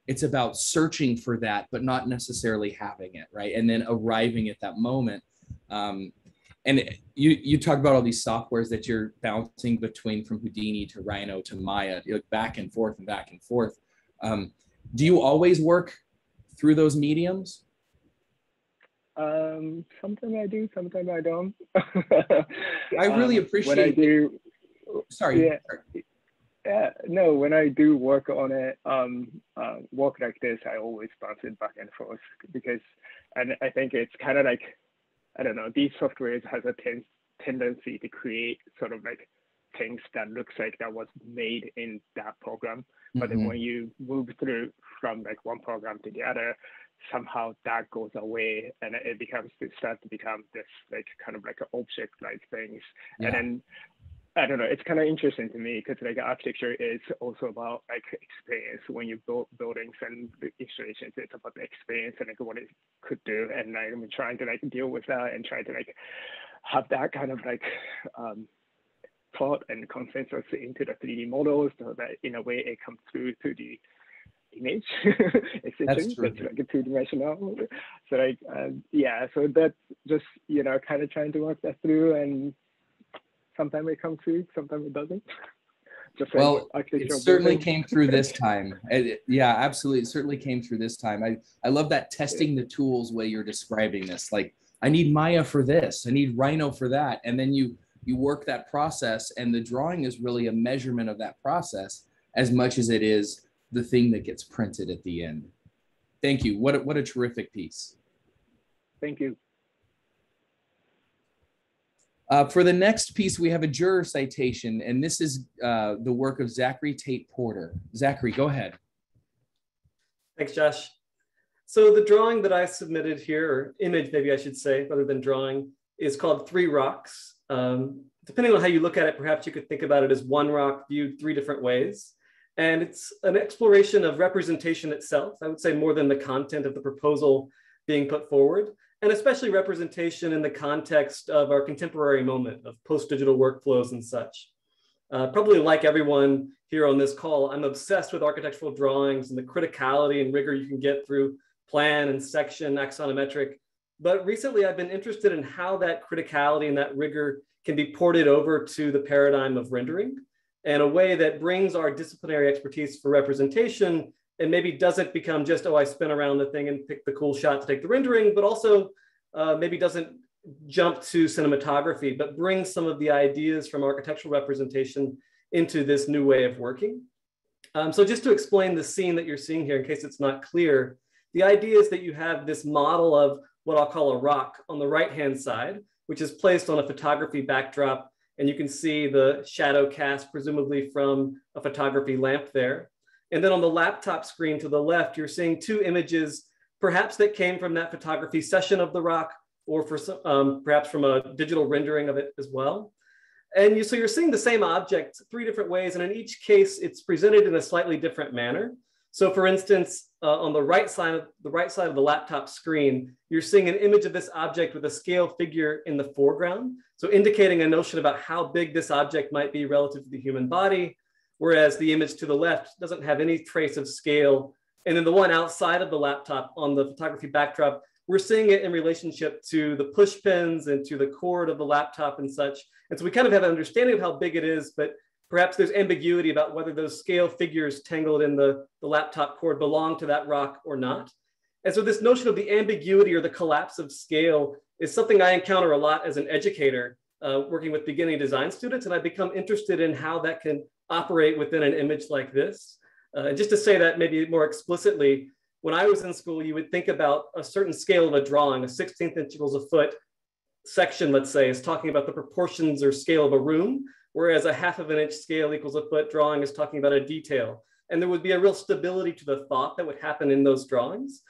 It's about searching for that, but not necessarily having it, right? And then arriving at that moment. And you talk about all these softwares that you're bouncing between, from Houdini to Rhino to Maya, like back and forth and back and forth. Do you always work through those mediums? Sometimes I do, sometimes I don't. I really appreciate when I do. Sorry. Yeah. Yeah, no, when I do work on it, work like this, I always bounce it back and forth because, and I think it's kind of like, I don't know, these softwares has a tendency to create sort of like things that looks like that was made in that program. But then when you move through from like one program to the other, somehow that goes away and it starts to become this like kind of like an object like things. Yeah. And then I don't know, it's kind of interesting to me because like architecture is also about like experience. When you build buildings and installations, it's about the experience and like what it could do. And like, I'm trying to like deal with that and try to like have that kind of like thought and consensus into the 3D models so that in a way it comes through to the image. Essentially, that's like a two-dimensional. So like, yeah, so that's just, you know, kind of trying to work that through, and sometimes it comes through, sometimes it doesn't. Just well, it certainly came through this time. Yeah, absolutely. It certainly came through this time. I love that testing the tools way you're describing this. Like, I need Maya for this, I need Rhino for that. And then you work that process, and the drawing is really a measurement of that process as much as it is the thing that gets printed at the end. Thank you. What a terrific piece. Thank you. For the next piece, we have a juror citation, and this is the work of Zachary Tate Porter. Zachary, go ahead. Thanks, Josh. So the drawing that I submitted here, or image maybe I should say, rather than drawing, is called Three Rocks. Depending on how you look at it, perhaps you could think about it as one rock viewed three different ways. And it's an exploration of representation itself, I would say, more than the content of the proposal being put forward, and especially representation in the context of our contemporary moment of post-digital workflows and such. Probably like everyone here on this call, I'm obsessed with architectural drawings and the criticality and rigor you can get through plan and section axonometric But recently I've been interested in how that criticality and that rigor can be ported over to the paradigm of rendering in a way that brings our disciplinary expertise for representation and maybe doesn't become just, oh, I spin around the thing and pick the cool shot to take the rendering, but also maybe doesn't jump to cinematography, but brings some of the ideas from architectural representation into this new way of working. So just to explain the scene that you're seeing here, in case it's not clear, the idea is that you have this model of what I'll call a rock on the right-hand side, which is placed on a photography backdrop. And you can see the shadow cast, presumably from a photography lamp there. And then on the laptop screen to the left, you're seeing two images, perhaps that came from that photography session of the rock, or for some, perhaps from a digital rendering of it as well. And so you're seeing the same object three different ways, and in each case, it's presented in a slightly different manner. So for instance, on the right side of the laptop screen, you're seeing an image of this object with a scale figure in the foreground. So indicating a notion about how big this object might be relative to the human body, whereas the image to the left doesn't have any trace of scale. And then the one outside of the laptop on the photography backdrop, we're seeing it in relationship to the push pins and to the cord of the laptop and such. And so we kind of have an understanding of how big it is, but perhaps there's ambiguity about whether those scale figures tangled in the laptop cord belong to that rock or not. And so this notion of the ambiguity or the collapse of scale is something I encounter a lot as an educator working with beginning design students. And I become interested in how that can operate within an image like this. And just to say that maybe more explicitly, when I was in school, you would think about a certain scale of a drawing, a 16th inch equals a foot section, let's say, is talking about the proportions or scale of a room, whereas a 1/2 inch scale equals a foot drawing is talking about a detail. And there would be a real stability to the thought that would happen in those drawings.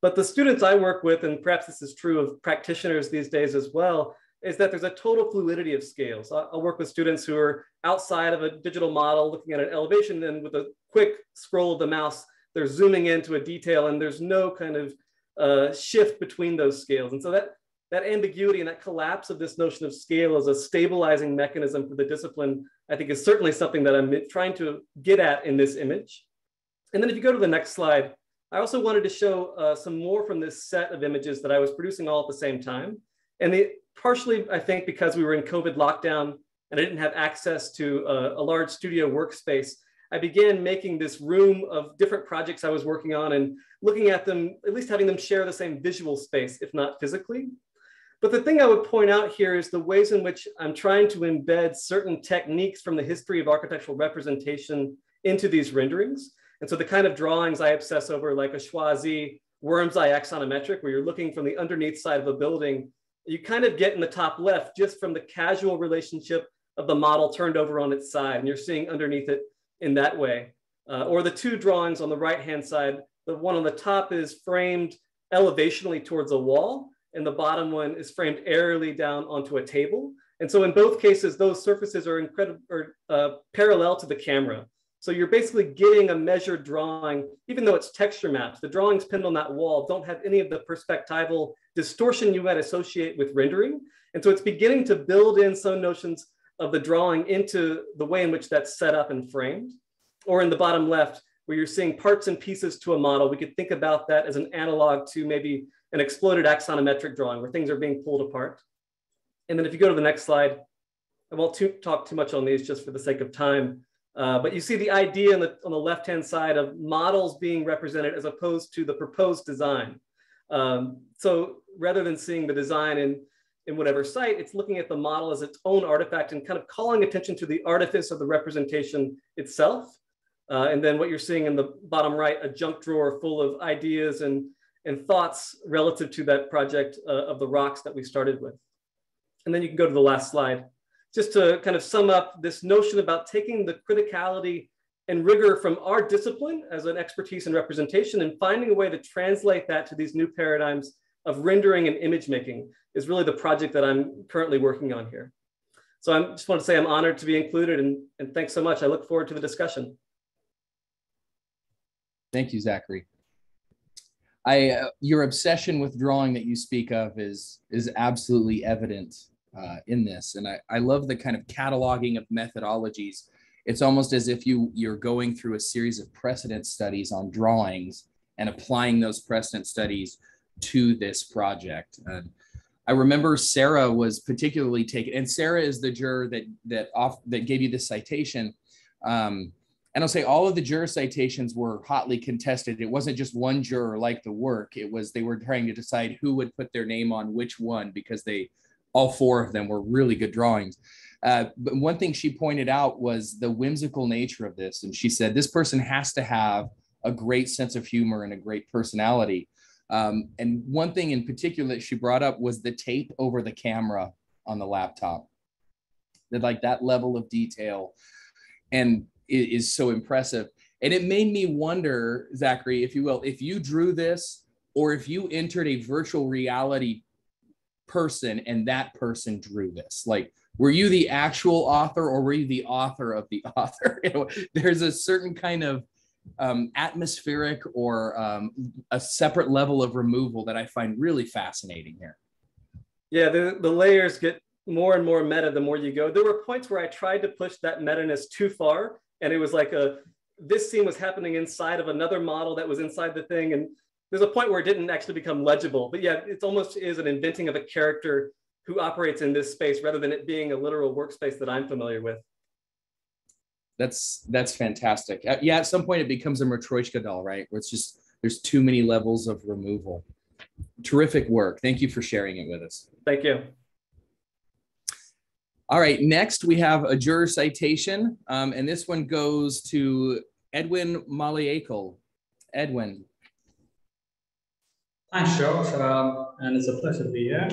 But the students I work with, and perhaps this is true of practitioners these days as well, is that there's a total fluidity of scales. I'll work with students who are outside of a digital model looking at an elevation, and with a quick scroll of the mouse, they're zooming into a detail, and there's no kind of shift between those scales. And so that ambiguity and that collapse of this notion of scale as a stabilizing mechanism for the discipline, I think is certainly something that I'm trying to get at in this image. And then if you go to the next slide, I also wanted to show some more from this set of images that I was producing all at the same time. And partially, I think, because we were in COVID lockdown and I didn't have access to a large studio workspace, I began making this room of different projects I was working on and looking at them, at least having them share the same visual space, if not physically. But the thing I would point out here is the ways in which I'm trying to embed certain techniques from the history of architectural representation into these renderings. And so the kind of drawings I obsess over, like a Schwarzy worm's eye axonometric, where you're looking from the underneath side of a building, you kind of get in the top left just from the casual relationship of the model turned over on its side, and you're seeing underneath it in that way. Or the two drawings on the right-hand side, the one on the top is framed elevationally towards a wall, and the bottom one is framed aerially down onto a table. And so in both cases, those surfaces are parallel to the camera. So you're basically getting a measured drawing, even though it's texture maps. The drawings pinned on that wall don't have any of the perspectival distortion you might associate with rendering. And so it's beginning to build in some notions of the drawing into the way in which that's set up and framed. Or in the bottom left, where you're seeing parts and pieces to a model, we could think about that as an analog to maybe an exploded axonometric drawing where things are being pulled apart. And then if you go to the next slide, I won't talk too much on these just for the sake of time, but you see the idea on the left-hand side of models being represented as opposed to the proposed design. So rather than seeing the design in whatever site, it's looking at the model as its own artifact and kind of calling attention to the artifice of the representation itself. And then what you're seeing in the bottom right, a junk drawer full of ideas and thoughts relative to that project of the rocks that we started with. And then you can go to the last slide. Just to kind of sum up this notion about taking the criticality and rigor from our discipline as an expertise in representation and finding a way to translate that to these new paradigms of rendering and image making is really the project that I'm currently working on here. So I just want to say I'm honored to be included, and thanks so much. I look forward to the discussion. Thank you, Zachary. Your obsession with drawing that you speak of is absolutely evident in this. And I love the kind of cataloging of methodologies. It's almost as if you're going through a series of precedent studies on drawings and applying those precedent studies to this project. And I remember Sarah was particularly taken, and Sarah is the juror that gave you this citation. And I'll say all of the juror citations were hotly contested. It wasn't just one juror liked the work. It was, they were trying to decide who would put their name on which one, because all four of them were really good drawings. But one thing she pointed out was the whimsical nature of this. And she said, this person has to have a great sense of humor and a great personality. And one thing in particular that she brought up was the tape over the camera on the laptop. That level of detail and it is so impressive. And it made me wonder, Zachary, if you will, if you drew this or if you entered a virtual reality person and that person drew this, like, were you the actual author or were you the author of the author? There's a certain kind of atmospheric or a separate level of removal that I find really fascinating here. Yeah, the layers get more and more meta the more you go. There were points where I tried to push that meta-ness too far, and it was like this scene was happening inside of another model that was inside the thing, and there's a point where it didn't actually become legible. But yeah, it almost is an inventing of a character who operates in this space rather than it being a literal workspace that I'm familiar with. That's fantastic. Yeah, at some point it becomes a Matryoshka doll, right? Where it's just, there's too many levels of removal. Terrific work. Thank you for sharing it with us. Thank you. All right, next we have a juror citation, and this one goes to Edwin Maliakel. Edwin. Thanks, Josh, and it's a pleasure to be here.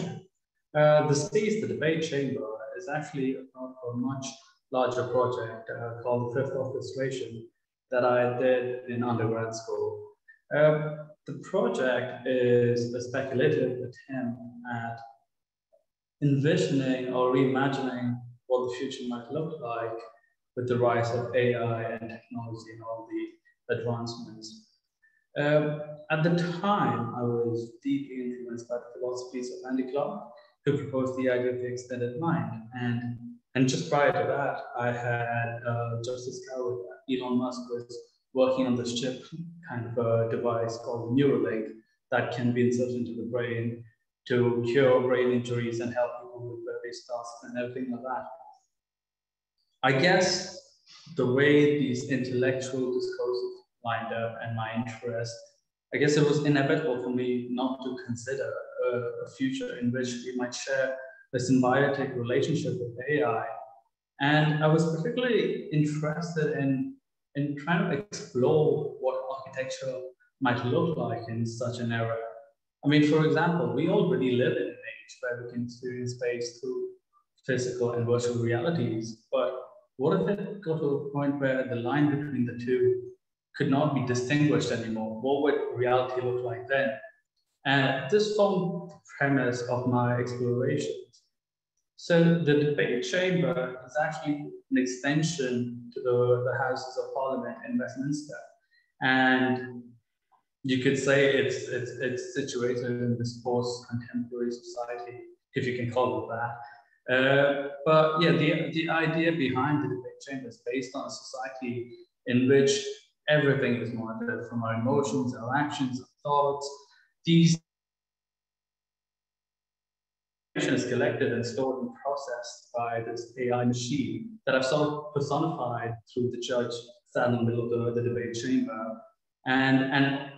This piece, The Debate Chamber, is actually a part of a much larger project called The Fifth Orchestration that I did in undergrad school. The project is a speculative attempt at envisioning or reimagining what the future might look like with the rise of AI and technology and all the advancements. At the time, I was deeply influenced by the philosophies of Andy Clark, who proposed the idea of the extended mind. And just prior to that, I had just discovered that Elon Musk was working on this chip kind of a device called Neuralink that can be inserted into the brain to cure brain injuries and help people with various tasks and everything like that. I guess the way these intellectual discourses lined up and my interest, I guess it was inevitable for me not to consider a future in which we might share a symbiotic relationship with AI. And I was particularly interested in trying to explore what architecture might look like in such an era. I mean, for example, we already live in an age where we can experience space through physical and virtual realities, but what if it got to a point where the line between the two could not be distinguished anymore? What would reality look like then? And this formed the premise of my explorations. So the debate chamber is actually an extension to the Houses of Parliament in Westminster. And you could say it's situated in this post-contemporary society, if you can call it that. But yeah, the idea behind the debate chamber is based on a society in which everything is monitored, from our emotions, our actions, our thoughts. These information is collected and stored and processed by this AI machine that I've sort of personified through the judge sat in the middle of the debate chamber. And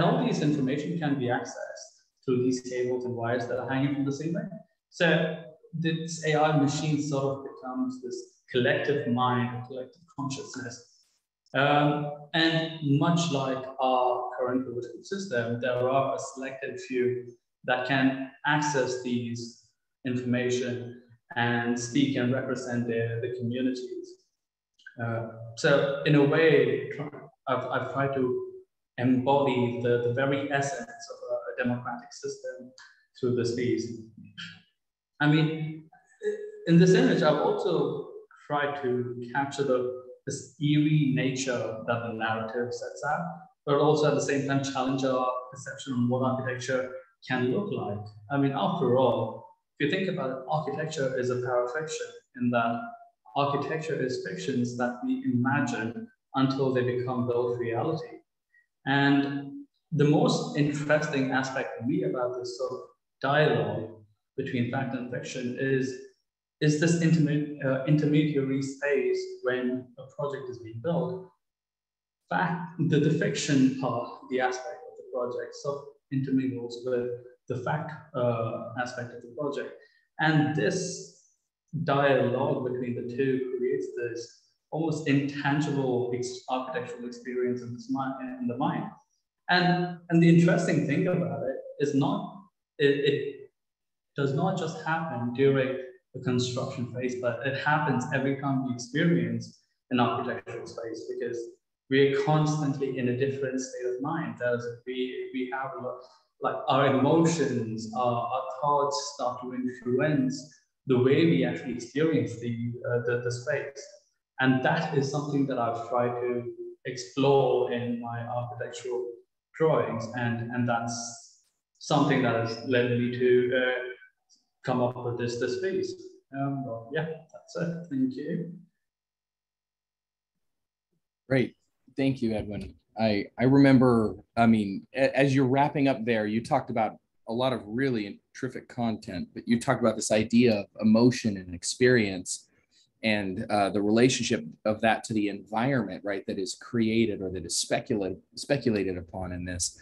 all these information can be accessed through these cables and wires that are hanging from the ceiling. So this AI machine sort of becomes this collective mind, a collective consciousness. And much like our current political system, there are a selected few that can access these information and speak and represent the communities. So in a way, I've tried to embody the very essence of a democratic system through this piece. I mean, in this image, I've also tried to capture this eerie nature that the narrative sets out, but also at the same time challenge our perception on what architecture can look like. I mean, after all, if you think about it, architecture is a parafiction in that architecture is fictions that we imagine until they become built reality. And the most interesting aspect for me about this sort of dialogue between fact and fiction is this intermediary space when a project is being built. The fiction part, the aspect of the project, so intermingles with the fact aspect of the project. And this dialogue between the two creates this almost intangible architectural experience in the mind. And the interesting thing about it is it does not just happen during the construction phase, but it happens every time we experience an architectural space, because we are constantly in a different state of mind. We have like our emotions, our thoughts start to influence the way we actually experience the space. And that is something that I've tried to explore in my architectural drawings. And that's something that has led me to come up with this piece. Well, yeah, that's it. Thank you. Great. Thank you, Edwin. I remember, I mean, as you're wrapping up there, you talked about a lot of really terrific content, but you talked about this idea of emotion and experience and the relationship of that to the environment, right, that is created or that is speculated upon in this.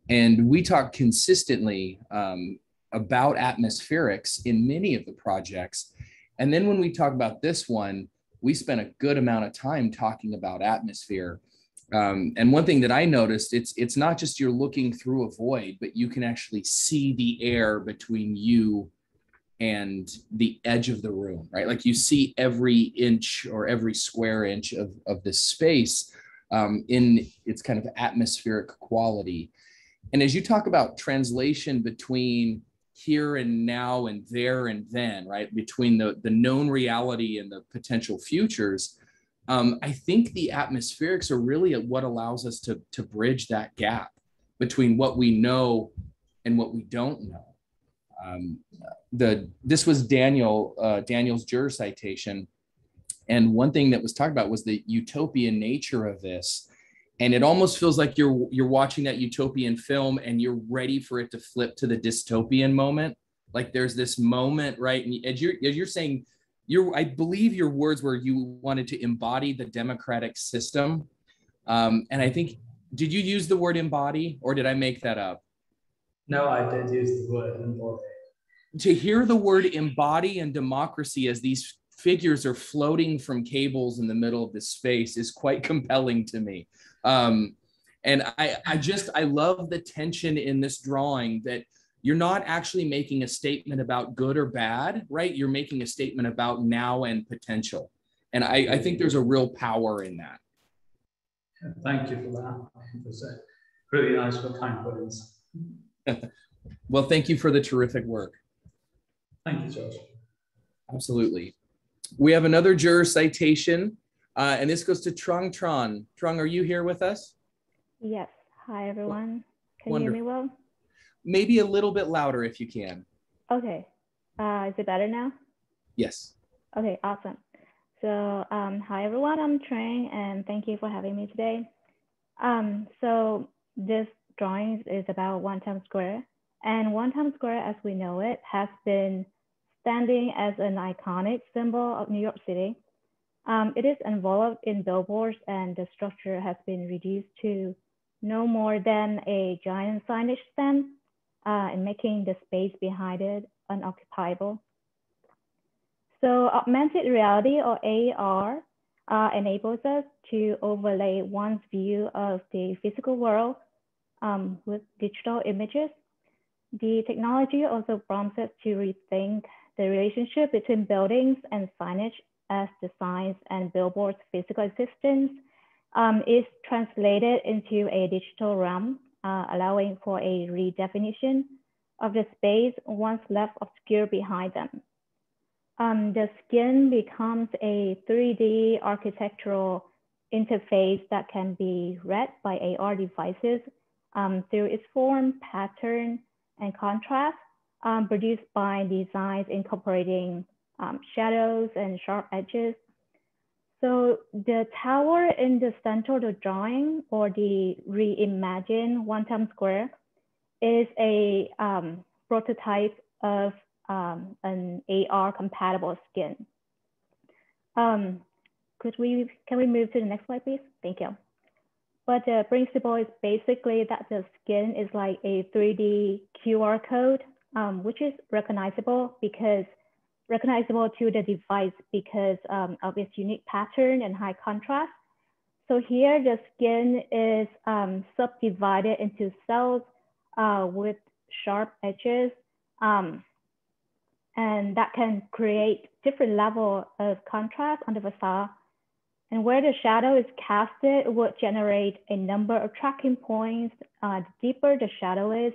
And we talk consistently about atmospherics in many of the projects. And then when we talk about this one, we spent a good amount of time talking about atmosphere. And one thing that I noticed, it's not just you're looking through a void, but you can actually see the air between you and the edge of the room, right? Like you see every inch or every square inch of this space in its kind of atmospheric quality. And as you talk about translation between here and now and there and then, right, between the known reality and the potential futures, I think the atmospherics are really what allows us to bridge that gap between what we know and what we don't know. This was Daniel's juror citation, and one thing that was talked about was the utopian nature of this. And it almost feels like you're watching that utopian film and you're ready for it to flip to the dystopian moment. Like there's this moment, right? And as you're saying, I believe your words were you wanted to embody the democratic system. And I think, did you use the word embody or did I make that up? No, I did use the word embody. To hear the word embody and democracy as these figures are floating from cables in the middle of this space is quite compelling to me. And I love the tension in this drawing that you're not actually making a statement about good or bad, right? You're making a statement about now and potential. And I think there's a real power in that. Thank you for that. It was really nice for kind words. Well, thank you for the terrific work. Thank you, Josh. Absolutely. We have another juror citation, and this goes to Trung Tran. Trung, are you here with us? Yes. Hi, everyone. Can Wonderful. you hear me well? Maybe a little bit louder if you can. Okay. Is it better now? Yes. Okay, awesome. So hi, everyone. I'm Trung, and thank you for having me today. So this drawing is about One Times Square. And One Times Square, as we know it, has been standing as an iconic symbol of New York City. It is enveloped in billboards, and the structure has been reduced to no more than a giant signage stand, and making the space behind it unoccupiable. So augmented reality, or AR, enables us to overlay one's view of the physical world with digital images. The technology also prompts us to rethink the relationship between buildings and signage, as the signs and billboards' physical existence is translated into a digital realm, allowing for a redefinition of the space once left obscure behind them. The skin becomes a 3D architectural interface that can be read by AR devices through its form, pattern, and contrast, produced by designs incorporating shadows and sharp edges. So the tower in the center of the drawing, or the reimagined one time square, is a prototype of an AR compatible skin. Can we move to the next slide, please? Thank you. But the principle is basically that the skin is like a 3D QR code, which is recognizable to the device because of its unique pattern and high contrast. So here the skin is subdivided into cells with sharp edges, and that can create different level of contrast on the facade. And where the shadow is casted would generate a number of tracking points. The deeper the shadow is,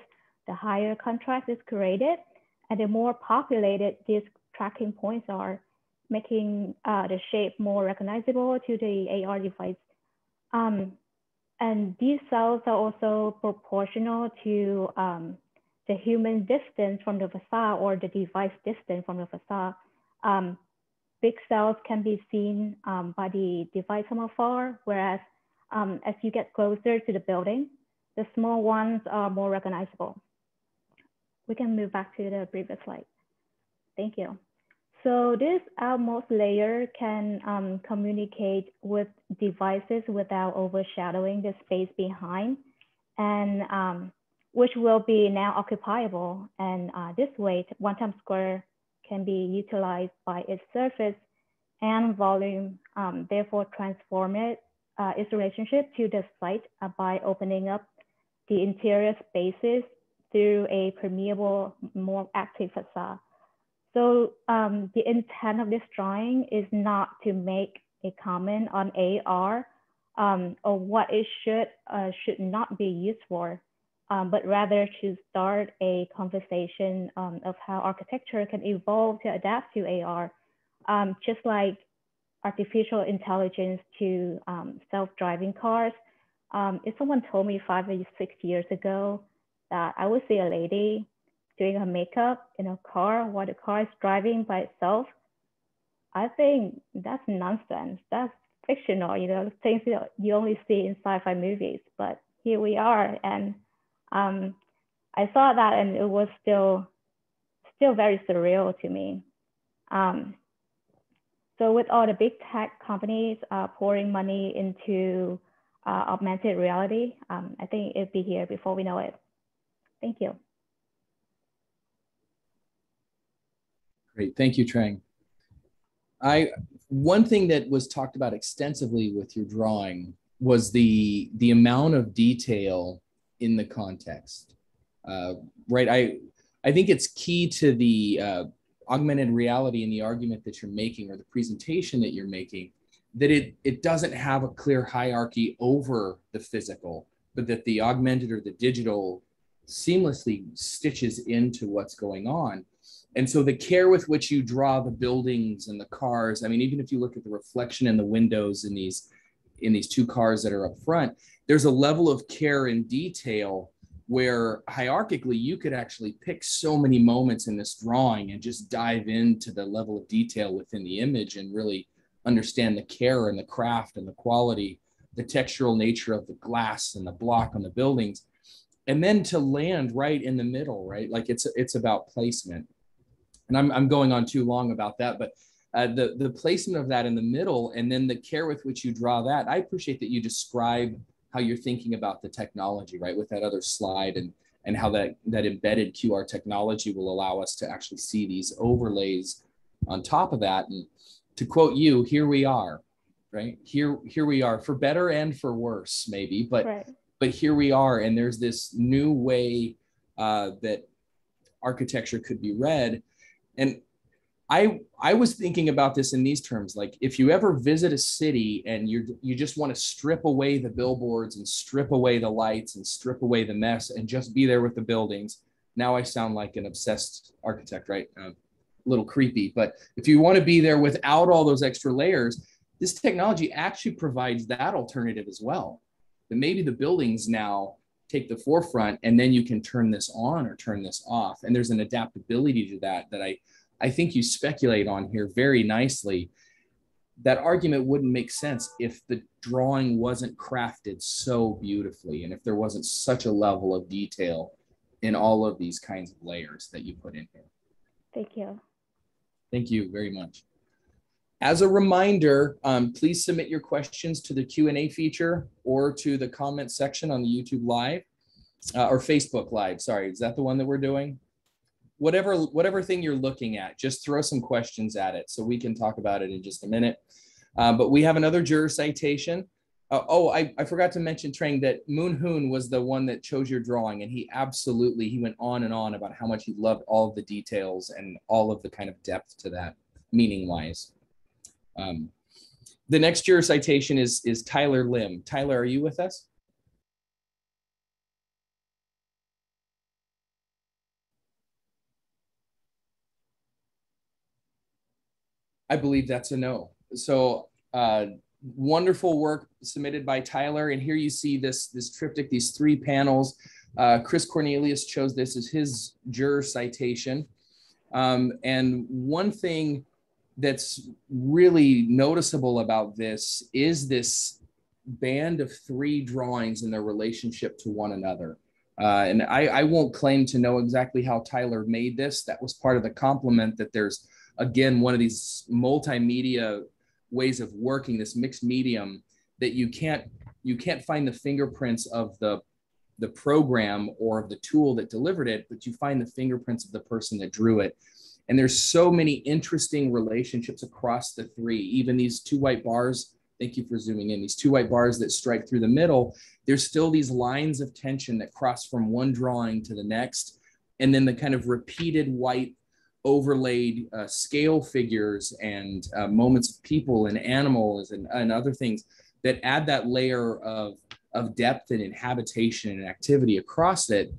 the higher contrast is created, and the more populated these tracking points are, making the shape more recognizable to the AR device. And these cells are also proportional to the human distance from the facade, or the device distance from the facade. Big cells can be seen by the device from afar, whereas as you get closer to the building, the small ones are more recognizable. We can move back to the previous slide. Thank you. So this outmost layer can communicate with devices without overshadowing the space behind, and which will be now occupiable. And this way, one time square can be utilized by its surface and volume, therefore transform its relationship to the site by opening up the interior spaces through a permeable, more active facade. So the intent of this drawing is not to make a comment on AR or what it should not be used for, but rather to start a conversation of how architecture can evolve to adapt to AR, just like artificial intelligence to self-driving cars. If someone told me 5 or 6 years ago that I would see a lady doing her makeup in a car while the car is driving by itself, I think that's nonsense. That's fictional, you know, things that you only see in sci-fi movies. But here we are, and I saw that, and it was still very surreal to me. So with all the big tech companies pouring money into augmented reality, I think it'll be here before we know it. Thank you. Great, thank you, Trang. One thing that was talked about extensively with your drawing was the amount of detail in the context, right? I think it's key to the augmented reality and the argument that you're making, or the presentation that you're making, that it doesn't have a clear hierarchy over the physical, but that the augmented or the digital seamlessly stitches into what's going on. And so the care with which you draw the buildings and the cars, I mean, even if you look at the reflection in the windows in these 2 cars that are up front, there's a level of care and detail where hierarchically you could actually pick so many moments in this drawing and just dive into the level of detail within the image and really understand the care and the craft and the quality, the textural nature of the glass and the block on the buildings. And then to land right in the middle, right? Like it's about placement. And I'm going on too long about that, but the placement of that in the middle, and then the care with which you draw that, I appreciate that you describe how you're thinking about the technology, right? With that other slide, and how that embedded QR technology will allow us to actually see these overlays on top of that. And to quote you, here we are, right? Here we are, for better and for worse, maybe, but right. But here we are, and there's this new way that architecture could be read. And I was thinking about this in these terms, like if you ever visit a city and you just want to strip away the billboards and strip away the lights and strip away the mess and just be there with the buildings. Now I sound like an obsessed architect, right? A little creepy, but if you want to be there without all those extra layers, this technology actually provides that alternative as well. That maybe the buildings now take the forefront, and then you can turn this on or turn this off. And there's an adaptability to that I think you speculate on here very nicely. that argument wouldn't make sense if the drawing wasn't crafted so beautifully and if there wasn't such a level of detail in all of these kinds of layers that you put in here. Thank you. Thank you very much. As a reminder, please submit your questions to the Q&A feature or to the comment section on the YouTube Live or Facebook Live. Sorry, is that the one that we're doing? Whatever thing you're looking at, just throw some questions at it so we can talk about it in just a minute. But we have another juror citation. I forgot to mention, Trang, that Moon Hoon was the one that chose your drawing, and he went on and on about how much he loved all of the details and all of the kind of depth to that, meaning-wise. The next juror citation is Tyler Lim. Tyler, are you with us? I believe that's a no. So wonderful work submitted by Tyler. And here you see this triptych, these 3 panels. Chris Cornelius chose this as his juror citation. And one thing that's really noticeable about this is this band of 3 drawings and their relationship to one another. And I won't claim to know exactly how Tyler made this. That was part of the compliment, that there's, again, one of these multimedia ways of working, this mixed medium, that you can't find the fingerprints of the program or of the tool that delivered it, but you find the fingerprints of the person that drew it. And there's so many interesting relationships across the 3, even these 2 white bars. Thank you for zooming in. These 2 white bars that strike through the middle, there's still these lines of tension that cross from one drawing to the next. And then the kind of repeated white overlaid scale figures and moments of people and animals and other things that add that layer of depth and inhabitation and activity across it,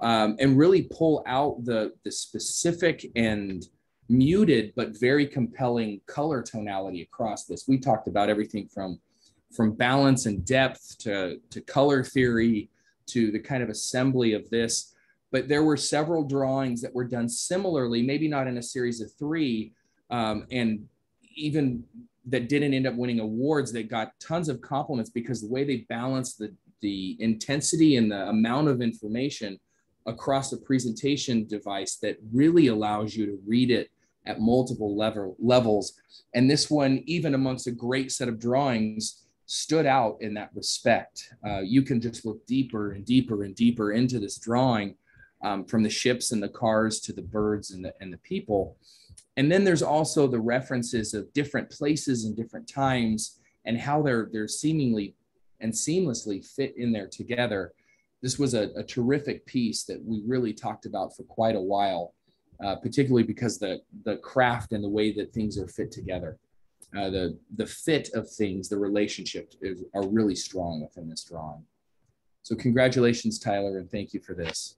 and really pull out the specific and muted but very compelling color tonality across this. We talked about everything from balance and depth to color theory to the kind of assembly of this. But there were several drawings that were done similarly, maybe not in a series of 3, and even that didn't end up winning awards, that got tons of compliments because the way they balanced the intensity and the amount of information across a presentation device that really allows you to read it at multiple levels. And this one, even amongst a great set of drawings, stood out in that respect. You can just look deeper and deeper and deeper into this drawing, from the ships and the cars to the birds and the people. And then there's also the references of different places and different times and how they're seemingly and seamlessly fit in there together. This was a terrific piece that we really talked about for quite a while, particularly because the craft and the way that things are fit together. The fit of things, the relationship are really strong within this drawing. So congratulations, Tyler, and thank you for this.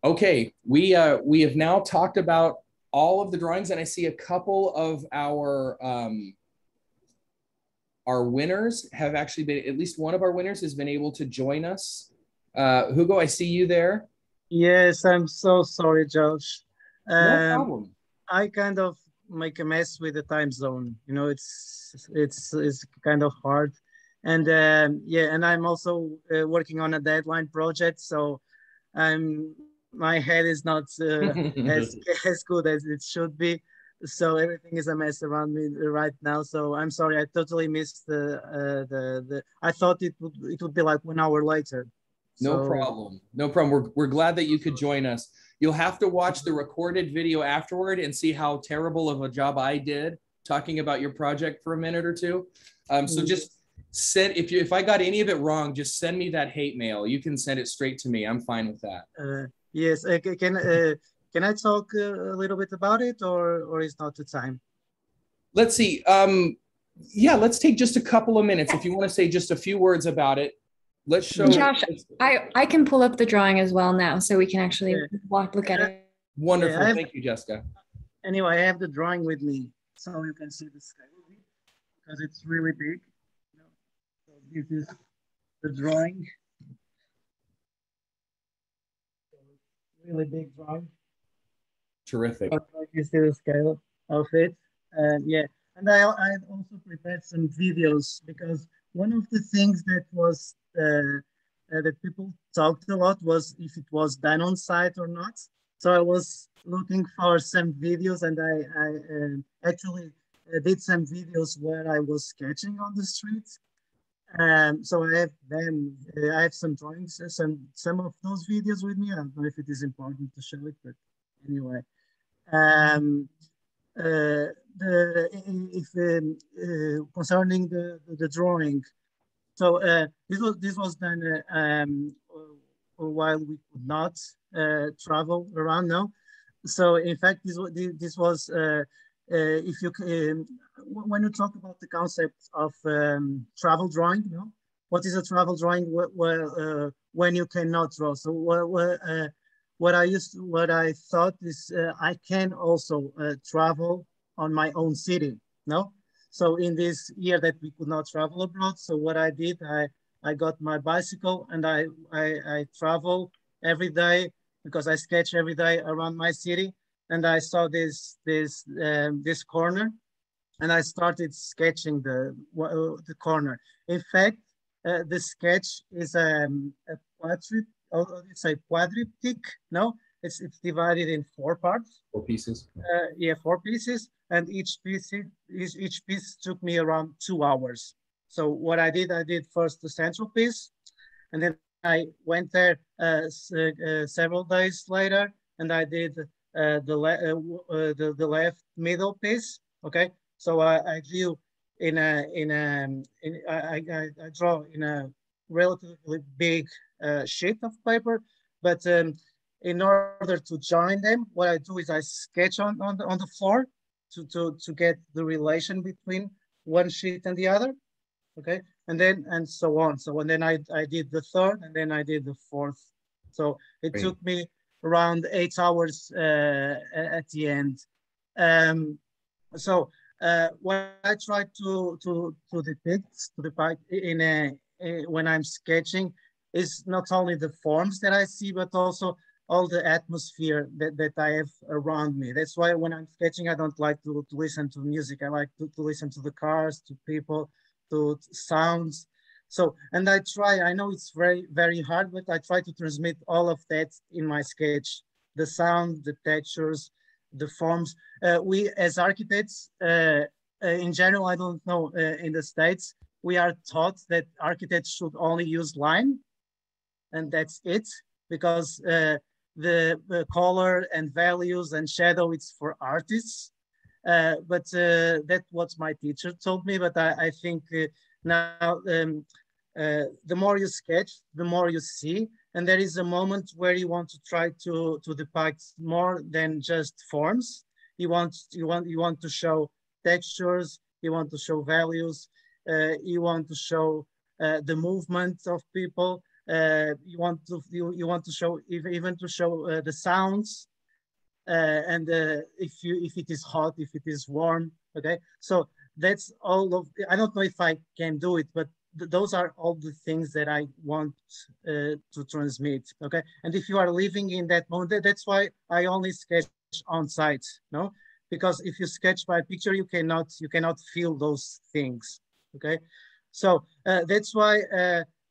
Okay, we have now talked about all of the drawings, and I see a couple of our winners have actually been, at least one of our winners has been able to join us. Hugo, I see you there. Yes, I'm so sorry, Josh. No problem. I kind of make a mess with the time zone. You know, it's kind of hard. And yeah, and I'm also working on a deadline project, so my head is not as good as it should be. So everything is a mess around me right now. So I'm sorry, I totally missed the I thought it would be like 1 hour later. No problem. No problem. We're glad that you could join us. You'll have to watch the recorded video afterward and see how terrible of a job I did talking about your project for a minute or two. So just send, if I got any of it wrong, just send me that hate mail. You can send it straight to me. I'm fine with that. Yes. Can I talk a little bit about it, or is not the time? Let's see. Yeah, let's take just a couple of minutes. If you want to say just a few words about it, let's show. Josh, I can pull up the drawing as well now, so we can actually look at it. Wonderful. Thank you, Jessica. Anyway, I have the drawing with me, so you can see the scale of it, because it's really big. So this is the drawing. Really big drawing. Terrific. You see the scale of it. Yeah, and I also prepared some videos because one of the things that was that people talked a lot was if it was done on site or not. So I was looking for some videos, and I actually did some videos where I was sketching on the streets. So I have them. I have some drawings, some of those videos with me. I don't know if it is important to show it, but anyway. Um, if concerning the drawing, so this was done while we could not travel around now. So in fact, this was if you when you talk about the concept of travel drawing, you know, what is a travel drawing? When you cannot draw. So what I thought is I can also travel on my own city. No, so in this year that we could not travel abroad, so what I did, I got my bicycle and I travel every day because I sketch every day around my city, and I saw this corner, and I started sketching the corner. In fact, the sketch is a quadriptych. It's a quadriptych. No, it's divided in 4 parts. 4 pieces. Yeah, 4 pieces, and each piece took me around 2 hours. So what I did first the central piece, and then I went there several days later, and I did the left middle piece. Okay, so I drew I draw in a relatively big sheet of paper, but in order to join them, what I do is I sketch on the floor to get the relation between one sheet and the other. Okay, and so on. So and then I did the third, and then I did the fourth. So it took me around 8 hours at the end. So what I try to depict in when I'm sketching is not only the forms that I see, but also all the atmosphere that I have around me. That's why when I'm sketching, I don't like to listen to music. I like to listen to the cars, to people, to sounds. So, and I know it's very, very hard, but I try to transmit all of that in my sketch. The sound, the textures, the forms. We as architects, in general, I don't know, in the States, we are taught that architects should only use line, and that's it, because the color and values and shadow, it's for artists. But that's what my teacher told me. But I think now the more you sketch, the more you see, and there is a moment where you want to try to depict more than just forms. You want to show textures. You want to show values. You want to show the movement of people. You want to show even to show the sounds. And if it is hot, if it is warm, okay. So that's all of. I don't know if I can do it, but those are all the things that I want to transmit, okay. And if you are living in that moment, that's why I only sketch on site, no, because if you sketch by picture, you cannot feel those things, okay. So that's why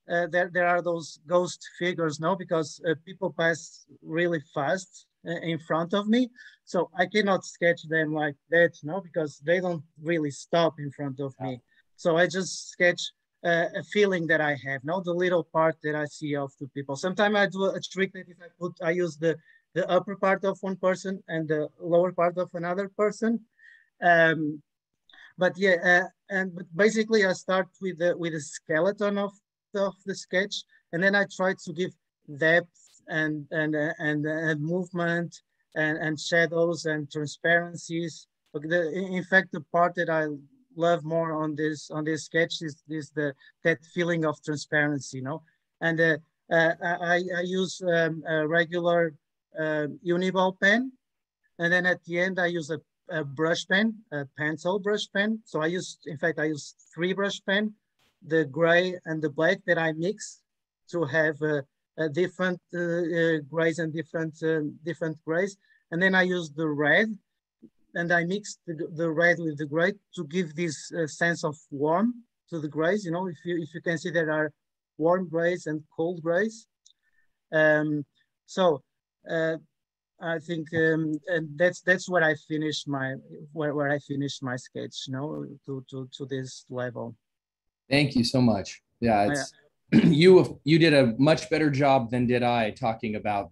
there are those ghost figures, no, because people pass really fast in front of me, so I cannot sketch them like that, no, because they don't really stop in front of me. So I just sketch a feeling that I have, no, the little part that I see of the people. Sometimes I do a trick that if I use the upper part of one person and the lower part of another person. But yeah, but basically I start with the skeleton of the sketch, and then I try to give depth and movement and shadows and transparencies. But in fact, the part that I love more on this sketch is that feeling of transparency, you know. And I use a regular Uniball pen, and then at the end I use a brush pen, a pencil brush pen. So I use 3 brush pen, the gray and the black that I mix to have different grays and different grays. and then I used the red, and I mixed the red with the gray to give this sense of warm to the grays. You know, if you can see, there are warm grays and cold grays. So I think and that's where I finished my where I finished my sketch, you know, to this level. Thank you so much. Yeah, it's you did a much better job than did I talking about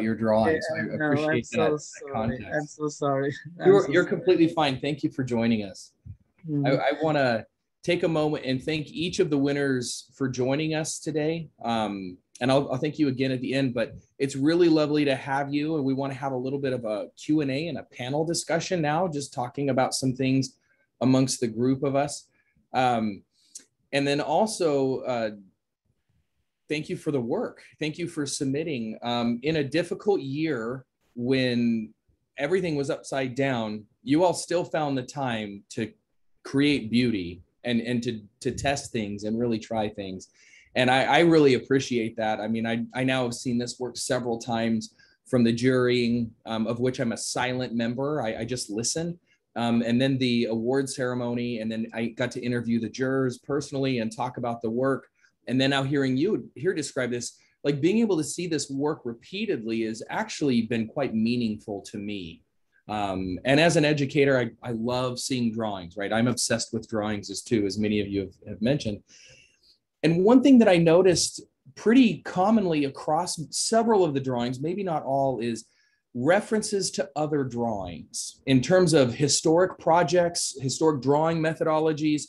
your drawings. Yeah, I appreciate that context. I'm so sorry. You're completely fine. Thank you for joining us. Mm-hmm. I want to take a moment and thank each of the winners for joining us today. And I'll thank you again at the end, but it's really lovely to have you. And we want to have a little bit of a Q&A and a panel discussion now, just talking about some things amongst the group of us. And then also, thank you for the work. Thank you for submitting. In a difficult year when everything was upside down, you all still found the time to create beauty and to test things and really try things. And I really appreciate that. I mean, I now have seen this work several times from the jurying, of which I'm a silent member. I just listen. And then the award ceremony. And then I got to interview the jurors personally and talk about the work. And then now hearing you here describe this, like being able to see this work repeatedly has actually been quite meaningful to me. And as an educator, I love seeing drawings, right? I'm obsessed with drawings as many of you have mentioned. And one thing that I noticed pretty commonly across several of the drawings, maybe not all, is references to other drawings in terms of historic projects, historic drawing methodologies,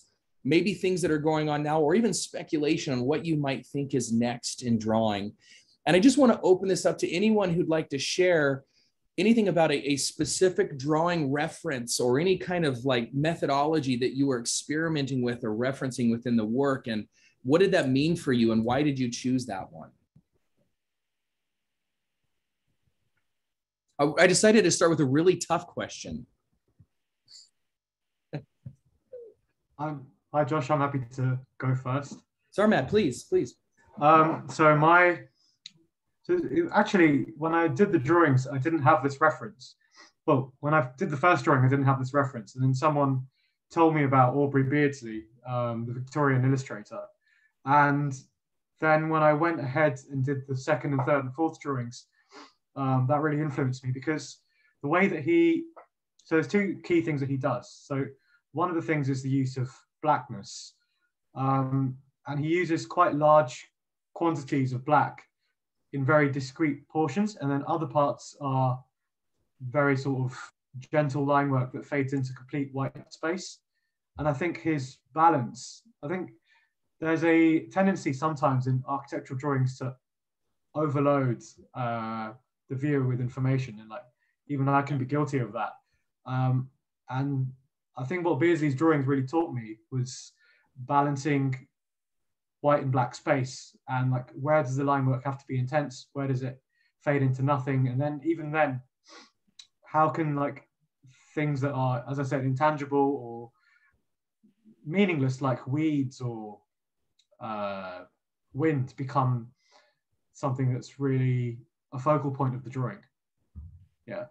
maybe things that are going on now, or even speculation on what you might think is next in drawing. And I just want to open this up to anyone who'd like to share anything about a specific drawing reference or any kind of like methodology that you were experimenting with or referencing within the work. And what did that mean for you, and why did you choose that one? I decided to start with a really tough question. Hi, Josh. I'm happy to go first. Sarmad, please. Actually, when I did the drawings, I didn't have this reference. Well, when I did the first drawing, I didn't have this reference. And then someone told me about Aubrey Beardsley, the Victorian illustrator. And then when I went ahead and did the second and third and fourth drawings, that really influenced me, because the way that so there's two key things that he does. So one of the things is the use of blackness. And he uses quite large quantities of black in very discrete portions. And then other parts are very sort of gentle line work that fades into complete white space. And I think his balance, there's a tendency sometimes in architectural drawings to overload the viewer with information, and like even I can be guilty of that. And I think what Beardsley's drawings really taught me was balancing white and black space, and like where does the line work have to be intense, where does it fade into nothing, and then even then, how can like things that are, as I said, intangible or meaningless, like weeds or wind, become something that's really a focal point of the drawing. Yeah.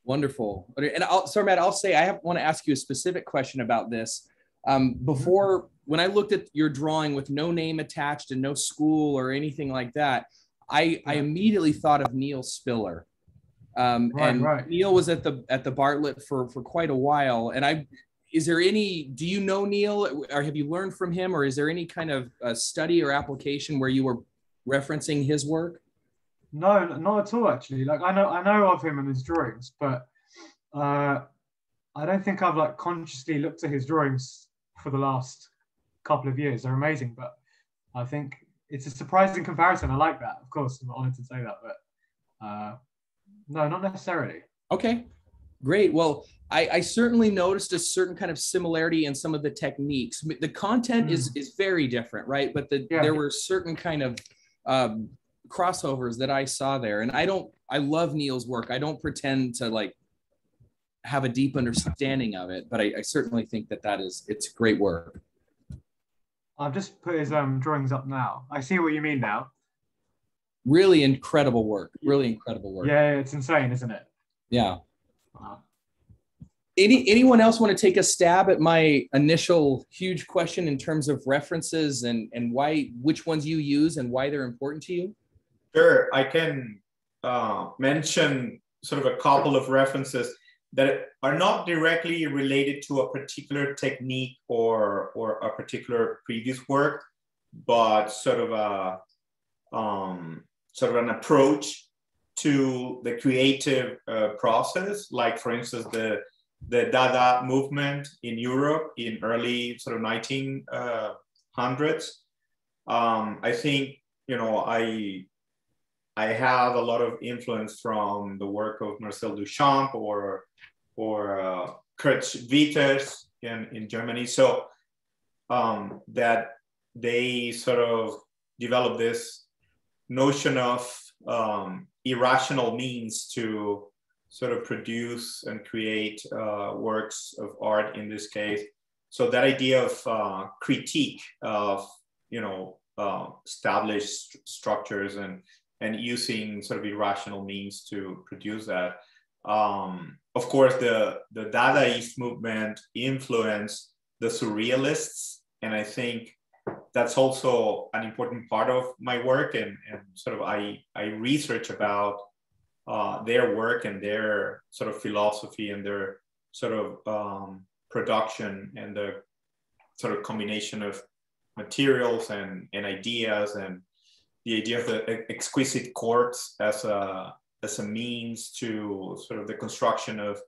Wonderful. And Matt, I'll say I want to ask you a specific question about this. Before, when I looked at your drawing with no name attached and no school or anything like that, I immediately thought of Neil Spiller. Right. Neil was at the Bartlett for quite a while. And do you know Neil, or have you learned from him, or is there any kind of study or application where you were referencing his work? No, not at all, actually. Like I know of him and his drawings, but I don't think I've like consciously looked at his drawings for the last couple of years. They're amazing, but I think it's a surprising comparison. I like that. Of course, I'm not honored to say that, but no, not necessarily. Okay, great. Well, I certainly noticed a certain kind of similarity in some of the techniques. The content is very different, right? But there were certain kind of crossovers that I saw there. And I love Neil's work. I don't pretend to like have a deep understanding of it, but I certainly think it's great work. I've just put his drawings up now. I see what you mean now. Really incredible work. Really incredible work. Yeah, it's insane, isn't it? Yeah. Anyone else want to take a stab at my initial huge question in terms of references and which ones you use and why they're important to you? Sure, I can mention sort of a couple of references that are not directly related to a particular technique or a particular previous work, but sort of an approach to the creative process. Like, for instance, the Dada movement in Europe in early sort of 1900s. I think, you know, I have a lot of influence from the work of Marcel Duchamp or Kurt Schwitters in Germany. So that they sort of developed this notion of irrational means to sort of produce and create works of art in this case. So that idea of critique of, you know, established structures and using sort of irrational means to produce that. Of course, the Dadaist movement influenced the Surrealists, and I think that's also an important part of my work, and sort of I research about their work and their sort of philosophy and their sort of production and the sort of combination of materials and ideas, and the idea of the exquisite corpse as a means to sort of the construction of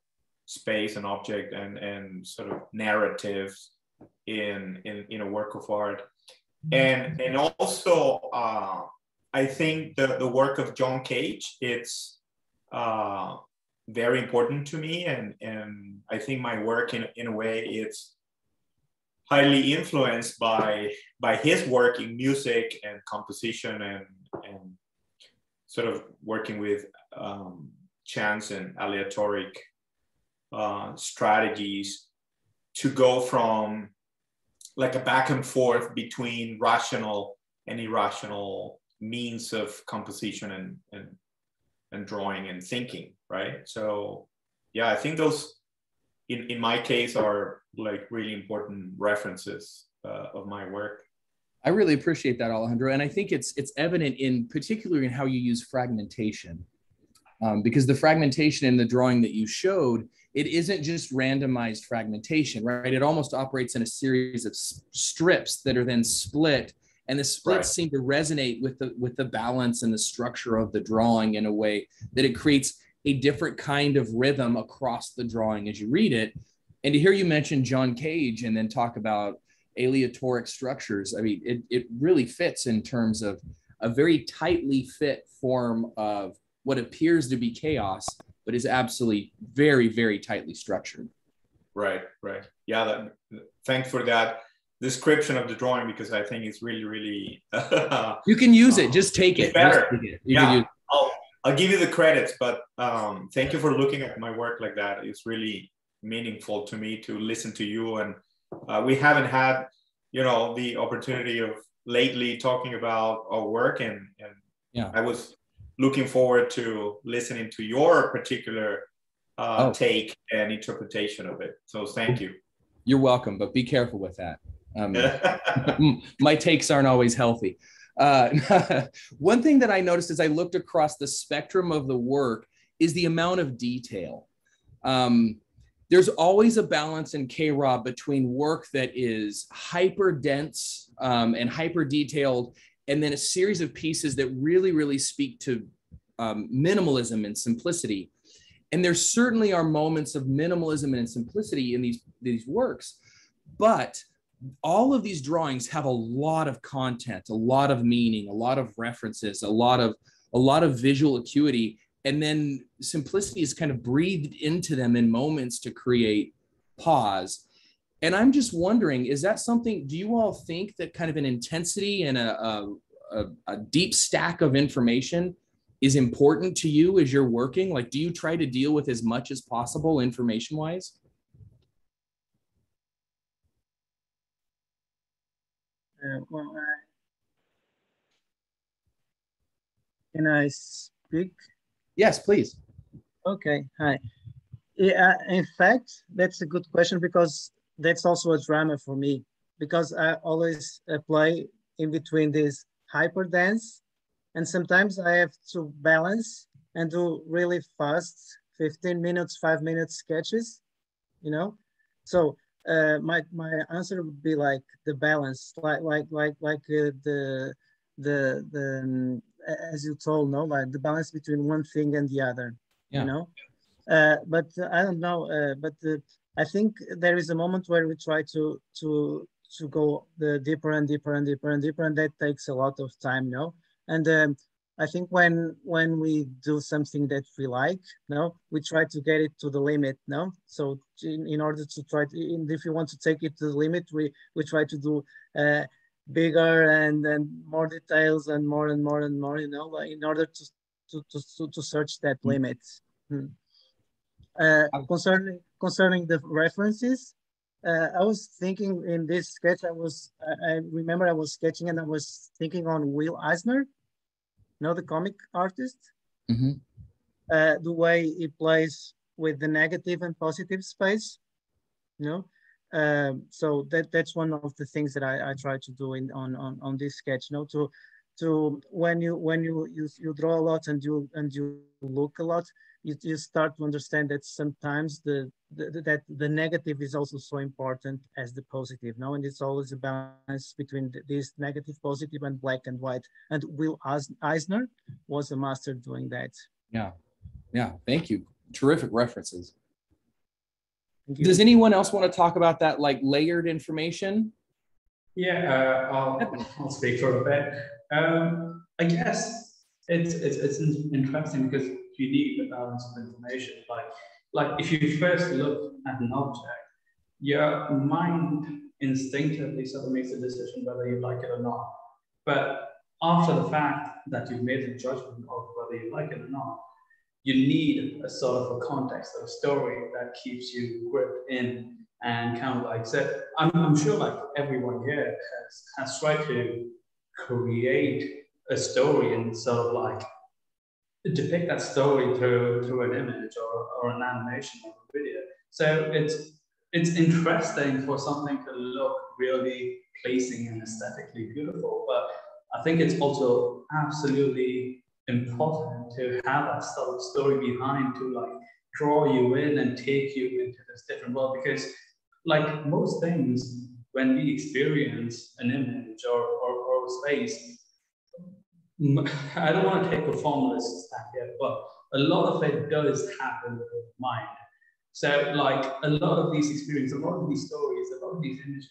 space and object and sort of narratives in a work of art. And also I think the work of John Cage, it's very important to me, and I think my work in a way it's highly influenced by his work in music and composition and sort of working with chance and aleatoric strategies to go from like a back and forth between rational and irrational means of composition and drawing and thinking, right? So yeah, I think those in my case are like really important references of my work. I really appreciate that, Alejandro. And I think it's evident in particular in how you use fragmentation, because the fragmentation in the drawing that you showed, it isn't just randomized fragmentation, right? It almost operates in a series of strips that are then split, and the splits seem to resonate with the balance and the structure of the drawing in a way that it creates a different kind of rhythm across the drawing as you read it. And to hear you mention John Cage and then talk about aleatoric structures, I mean, it really fits in terms of a very tightly fit form of what appears to be chaos, but is absolutely very, very tightly structured. Right. Yeah, thanks for that description of the drawing, because I think it's really, really... you can use it, just take it. Better. Just take it. Yeah, I'll give you the credits, but thank you for looking at my work like that. It's really meaningful to me to listen to you, and we haven't had, you know, the opportunity of lately talking about our work, and yeah, I was looking forward to listening to your particular take and interpretation of it. So thank you. You're welcome, but be careful with that. My takes aren't always healthy. One thing that I noticed as I looked across the spectrum of the work is the amount of detail. There's always a balance in KRob between work that is hyper dense and hyper detailed, and then a series of pieces that really, really speak to minimalism and simplicity. And there certainly are moments of minimalism and simplicity in these works, but all of these drawings have a lot of content, a lot of meaning, a lot of references, a lot of visual acuity, and then simplicity is kind of breathed into them in moments to create pause. And I'm just wondering, is that something, do you all think that kind of an intensity and a deep stack of information is important to you as you're working? Like, do you try to deal with as much as possible information-wise? Can I speak? Yes, please. Okay, hi. Yeah, in fact, that's a good question because that's also a drama for me because I always play in between this hyper dance and sometimes I have to balance and do really fast 15 minutes, 5 minutes sketches, you know? So my answer would be like the balance, as you told, no, like the balance between one thing and the other, you know? But I don't know. I think there is a moment where we try to go deeper and deeper and deeper and deeper, and that takes a lot of time, no. And I think when we do something that we like, no, we try to get it to the limit, no. So in order to try to, if you want to take it to the limit, we try to do bigger and more details and more and more and more, you know, like in order to search that limit. Concerning the references, I was thinking in this sketch, I remember I was sketching and I was thinking on Will Eisner, you know, the comic artist, the way he plays with the negative and positive space, you know. So that's one of the things that I try to do on this sketch, you know, to when you draw a lot and you look a lot, you start to understand that sometimes the negative is also so important as the positive, no? And it's always a balance between this negative, positive, and black and white. And Will Eisner was a master doing that. Yeah, thank you. Terrific references. Does anyone else want to talk about that, like layered information? Yeah, I'll speak for a bit. I guess it's interesting because you need the balance of information. Like if you first look at an object, your mind instinctively sort of makes a decision whether you like it or not. But after the fact that you've made the judgment of whether you like it or not, you need a sort of a context or a story that keeps you gripped in and kind of like, so I'm sure like everyone here has tried to create a story and sort of like depict that story through an image or an animation or a video. So it's interesting for something to look really pleasing and aesthetically beautiful, but I think it's also absolutely important to have that sort of story behind to like draw you in and take you into this different world, because like most things, when we experience an image or a space, I don't want to take a formalist stack here, but a lot of it does happen with the mind. So like a lot of these experiences, a lot of these stories, a lot of these images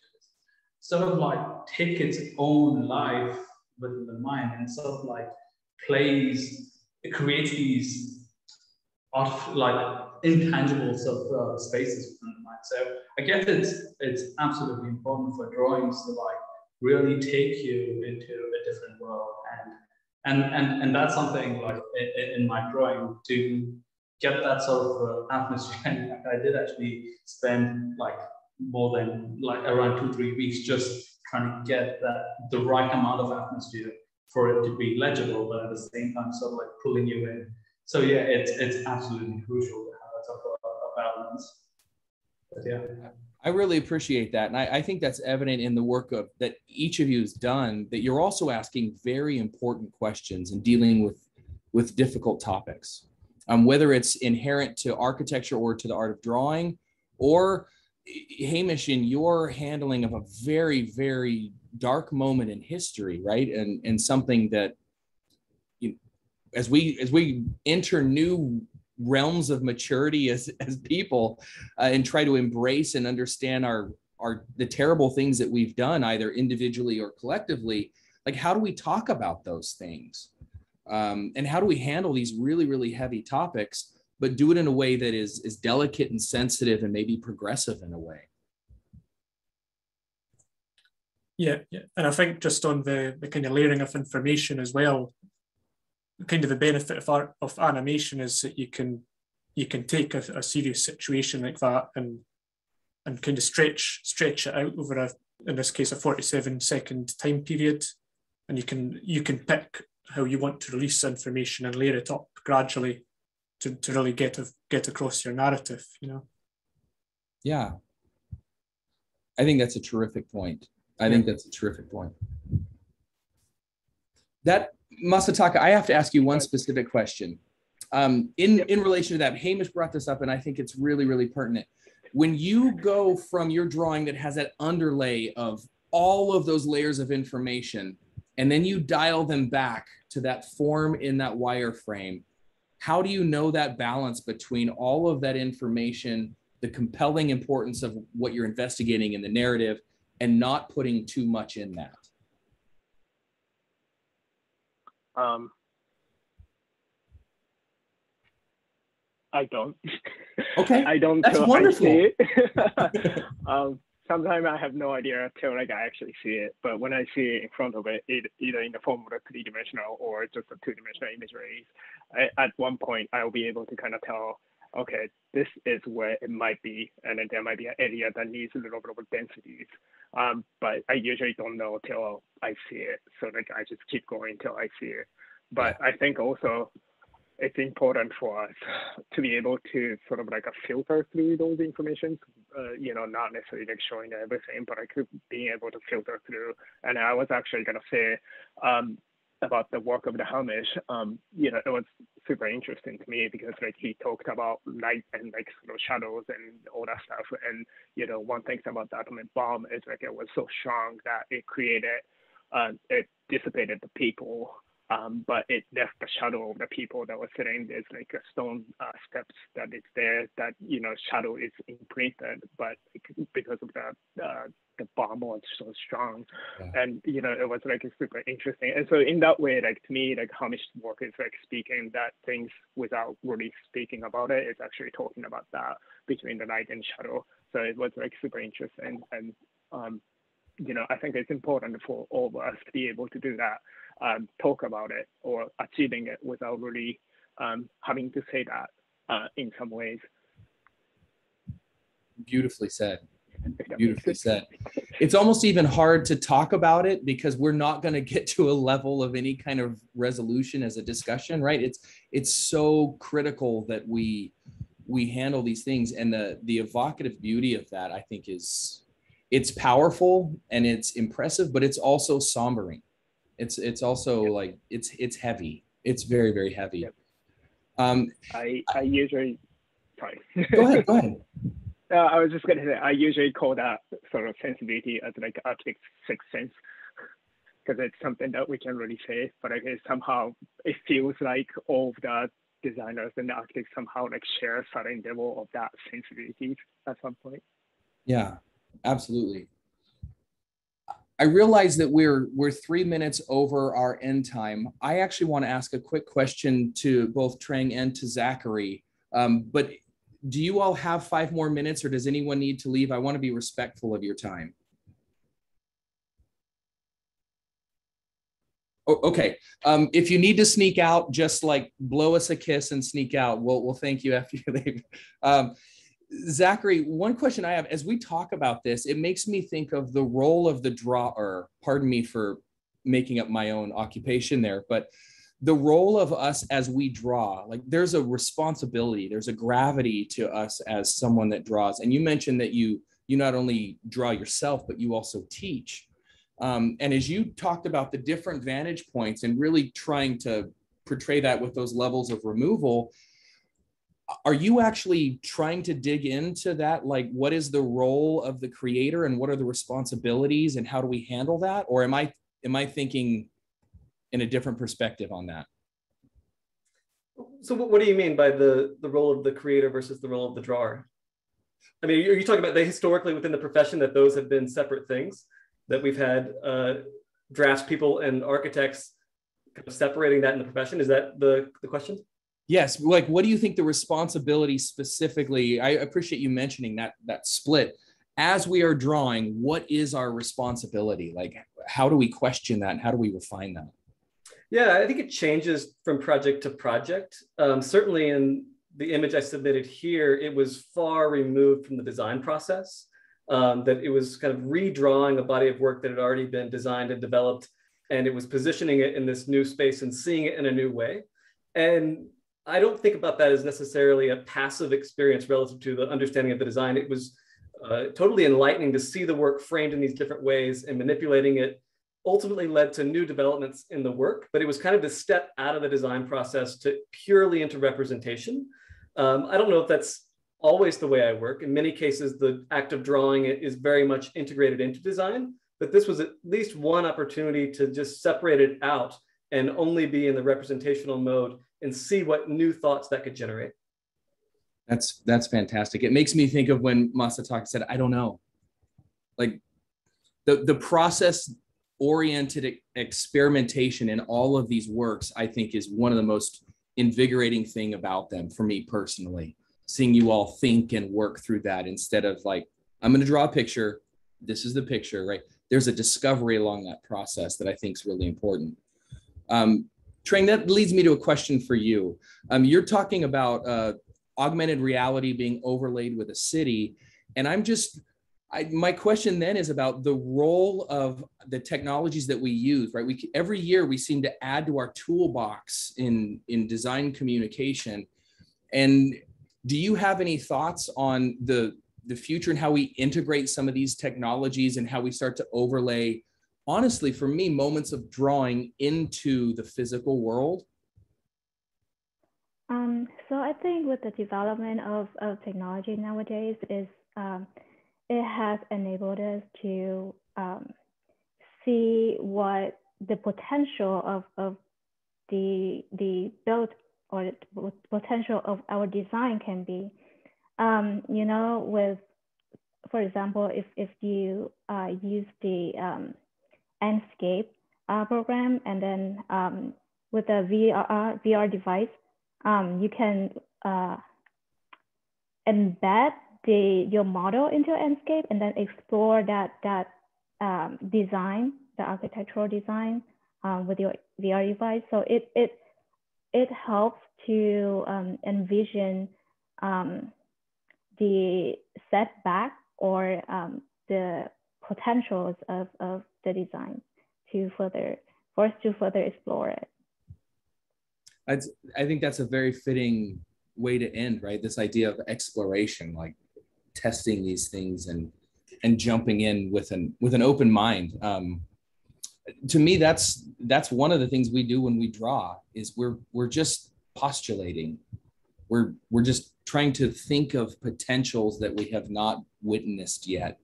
sort of like take its own life within the mind and sort of like it creates these like intangible sort of spaces within the mind. So I guess it's absolutely important for drawings to like really take you into a different world, and that's something like in my drawing to get that sort of atmosphere. And I did actually spend like more than like around 2-3 weeks just trying to get the right amount of atmosphere for it to be legible, but at the same time sort of like pulling you in. So yeah, it's absolutely crucial to have that sort of a balance. But yeah. I really appreciate that. And I think that's evident in the work that each of you has done, that you're also asking very important questions and dealing with difficult topics, whether it's inherent to architecture or to the art of drawing, or Hamish, in your handling of a very, very dark moment in history, right? And something that, as we enter new realms of maturity as people, and try to embrace and understand the terrible things that we've done, either individually or collectively, like how do we talk about those things? And how do we handle these really, really heavy topics, but do it in a way that is delicate and sensitive and maybe progressive in a way? Yeah. And I think just on the kind of layering of information as well, kind of the benefit of animation is that you can take a serious situation like that and kind of stretch it out over in this case, a 47-second time period, and you can pick how you want to release information and layer it up gradually to really get across your narrative, you know? Yeah. I think that's a terrific point. I think that's a terrific point. That, Masataka, I have to ask you one specific question. In relation to that, Hamish brought this up, and I think it's really, really pertinent. When you go from your drawing that has that underlay of all of those layers of information, and then you dial them back to that form in that wireframe, how do you know that balance between all of that information, the compelling importance of what you're investigating in the narrative, and not putting too much in that? I don't. Okay. I don't. That's wonderful. I see it. Sometimes I have no idea until like I actually see it. But when I see it in front of it, either in the form of a three-dimensional or just a two-dimensional imagery, at one point I'll be able to kind of tell, okay, this is where it might be, and then there might be an area that needs a little bit of densities. But I usually don't know till I see it. So like I just keep going till I see it. But I think also it's important for us to be able to sort of like filter through those information, you know, not necessarily like showing everything, but like being able to filter through. And I was actually going to say about the work of the Hamish, you know, it was super interesting to me because like he talked about light and like sort of shadows and all that stuff. And, you know, one thing about the atomic bomb is like it was so strong that it created, it dissipated the people. But it left the shadow of the people that were sitting. There's like a stone steps that it's there that, you know, shadow is imprinted, but because of the bomb was so strong. And, you know, it was like super interesting. And so in that way, like to me, like Hamish's work is like speaking that things without really speaking about it. It's actually talking about that between the light and shadow. So it was like super interesting. And, you know, I think it's important for all of us to be able to do that. Talk about it or achieving it without really having to say that in some ways. Beautifully said. Beautifully said. It's almost even hard to talk about it because we're not going to get to a level of any kind of resolution as a discussion, right? It's so critical that we handle these things, and the evocative beauty of that, I think, it's powerful and it's impressive, but it's also sombering. It's also like it's heavy. It's very, very heavy. I usually sorry. Go ahead. I was just gonna say I usually call that sort of sensibility as like artistic sixth sense because it's something that we can really say, but like somehow it feels like all of the designers and the architects somehow like share a certain level of that sensibility at some point. Yeah, absolutely. I realize that we're 3 minutes over our end time. I actually want to ask a quick question to both Trang and to Zachary. But do you all have 5 more minutes, or does anyone need to leave? I want to be respectful of your time. Oh, okay. If you need to sneak out, just like blow us a kiss and sneak out. We'll thank you after you leave. Zachary, one question I have, as we talk about this, it makes me think of the role of the drawer. Pardon me for making up my own occupation there, but the role of us as we draw, like there's a responsibility, there's a gravity to us as someone that draws. And you mentioned that you not only draw yourself, but you also teach. And as you talked about the different vantage points and really trying to portray that with those levels of removal, are you actually trying to dig into that? Like, what is the role of the creator and what are the responsibilities and how do we handle that? Or am I thinking in a different perspective on that? So what do you mean by the role of the creator versus the role of the drawer? I mean, are you talking about historically within the profession that those have been separate things, that we've had draftspeople and architects kind of separating that in the profession? Is that the question? Yes. Like, what do you think the responsibility specifically? I appreciate you mentioning that split. As we are drawing, what is our responsibility? Like, how do we question that? And how do we refine that? Yeah, I think it changes from project to project. Certainly in the image I submitted here, it was far removed from the design process, that it was kind of redrawing a body of work that had already been designed and developed and it was positioning it in this new space and seeing it in a new way. And I don't think about that as necessarily a passive experience relative to the understanding of the design. It was totally enlightening to see the work framed in these different ways, and manipulating it ultimately led to new developments in the work, but it was kind of this step out of the design process to purely into representation. I don't know if that's always the way I work. In many cases, the act of drawing it is very much integrated into design, but this was at least one opportunity to just separate it out and only be in the representational mode and see what new thoughts that could generate. That's fantastic. It makes me think of when Masataka said, I don't know. Like the process-oriented experimentation in all of these works, I think, is one of the most invigorating thing about them for me personally. Seeing you all think and work through that instead of like, I'm going to draw a picture. This is the picture, right? There's a discovery along that process that I think is really important. Trang, that leads me to a question for you. You're talking about augmented reality being overlaid with a city. And my question then is about the role of the technologies that we use, right? Every year we seem to add to our toolbox in design communication. And do you have any thoughts on the future and how we integrate some of these technologies and how we start to overlay, honestly, for me, moments of drawing into the physical world? So I think with the development of technology nowadays it has enabled us to see what the potential of the build or the potential of our design can be. You know, for example, if you use the Enscape program, and then with a VR device, you can embed your model into Enscape and then explore that design, the architectural design with your VR device. So it helps to envision the setback or the potentials of the design for us to further explore it. I think that's a very fitting way to end, right? This idea of exploration, like testing these things and jumping in with an open mind. To me, that's one of the things we do when we draw, is we're just postulating. We're just trying to think of potentials that we have not witnessed yet.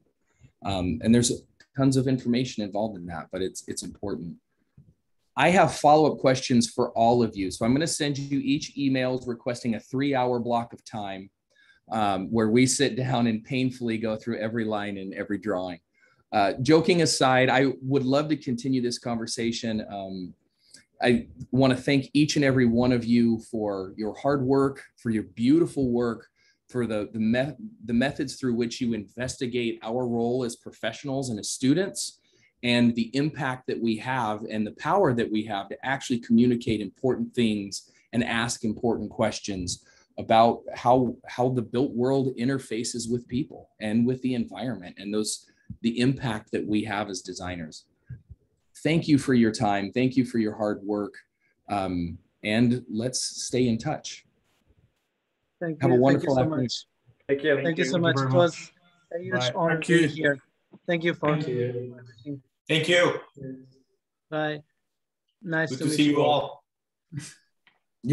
And there's tons of information involved in that, but it's important. I have follow-up questions for all of you. So I'm going to send you each emails requesting a 3-hour block of time where we sit down and painfully go through every line in every drawing. Joking aside, I would love to continue this conversation. I want to thank each and every one of you for your hard work, for your beautiful work, for the methods through which you investigate our role as professionals and as students, and the impact that we have and the power that we have to actually communicate important things and ask important questions about how the built world interfaces with people and with the environment, and the impact that we have as designers. Thank you for your time. Thank you for your hard work. And let's stay in touch. Thank Have you. a wonderful Thank you so afternoon. much. Thank you. Thank you so much. It was a huge honor to be here. Thank you for everything. Thank you. Bye. Nice Good to to meet see you you all. all.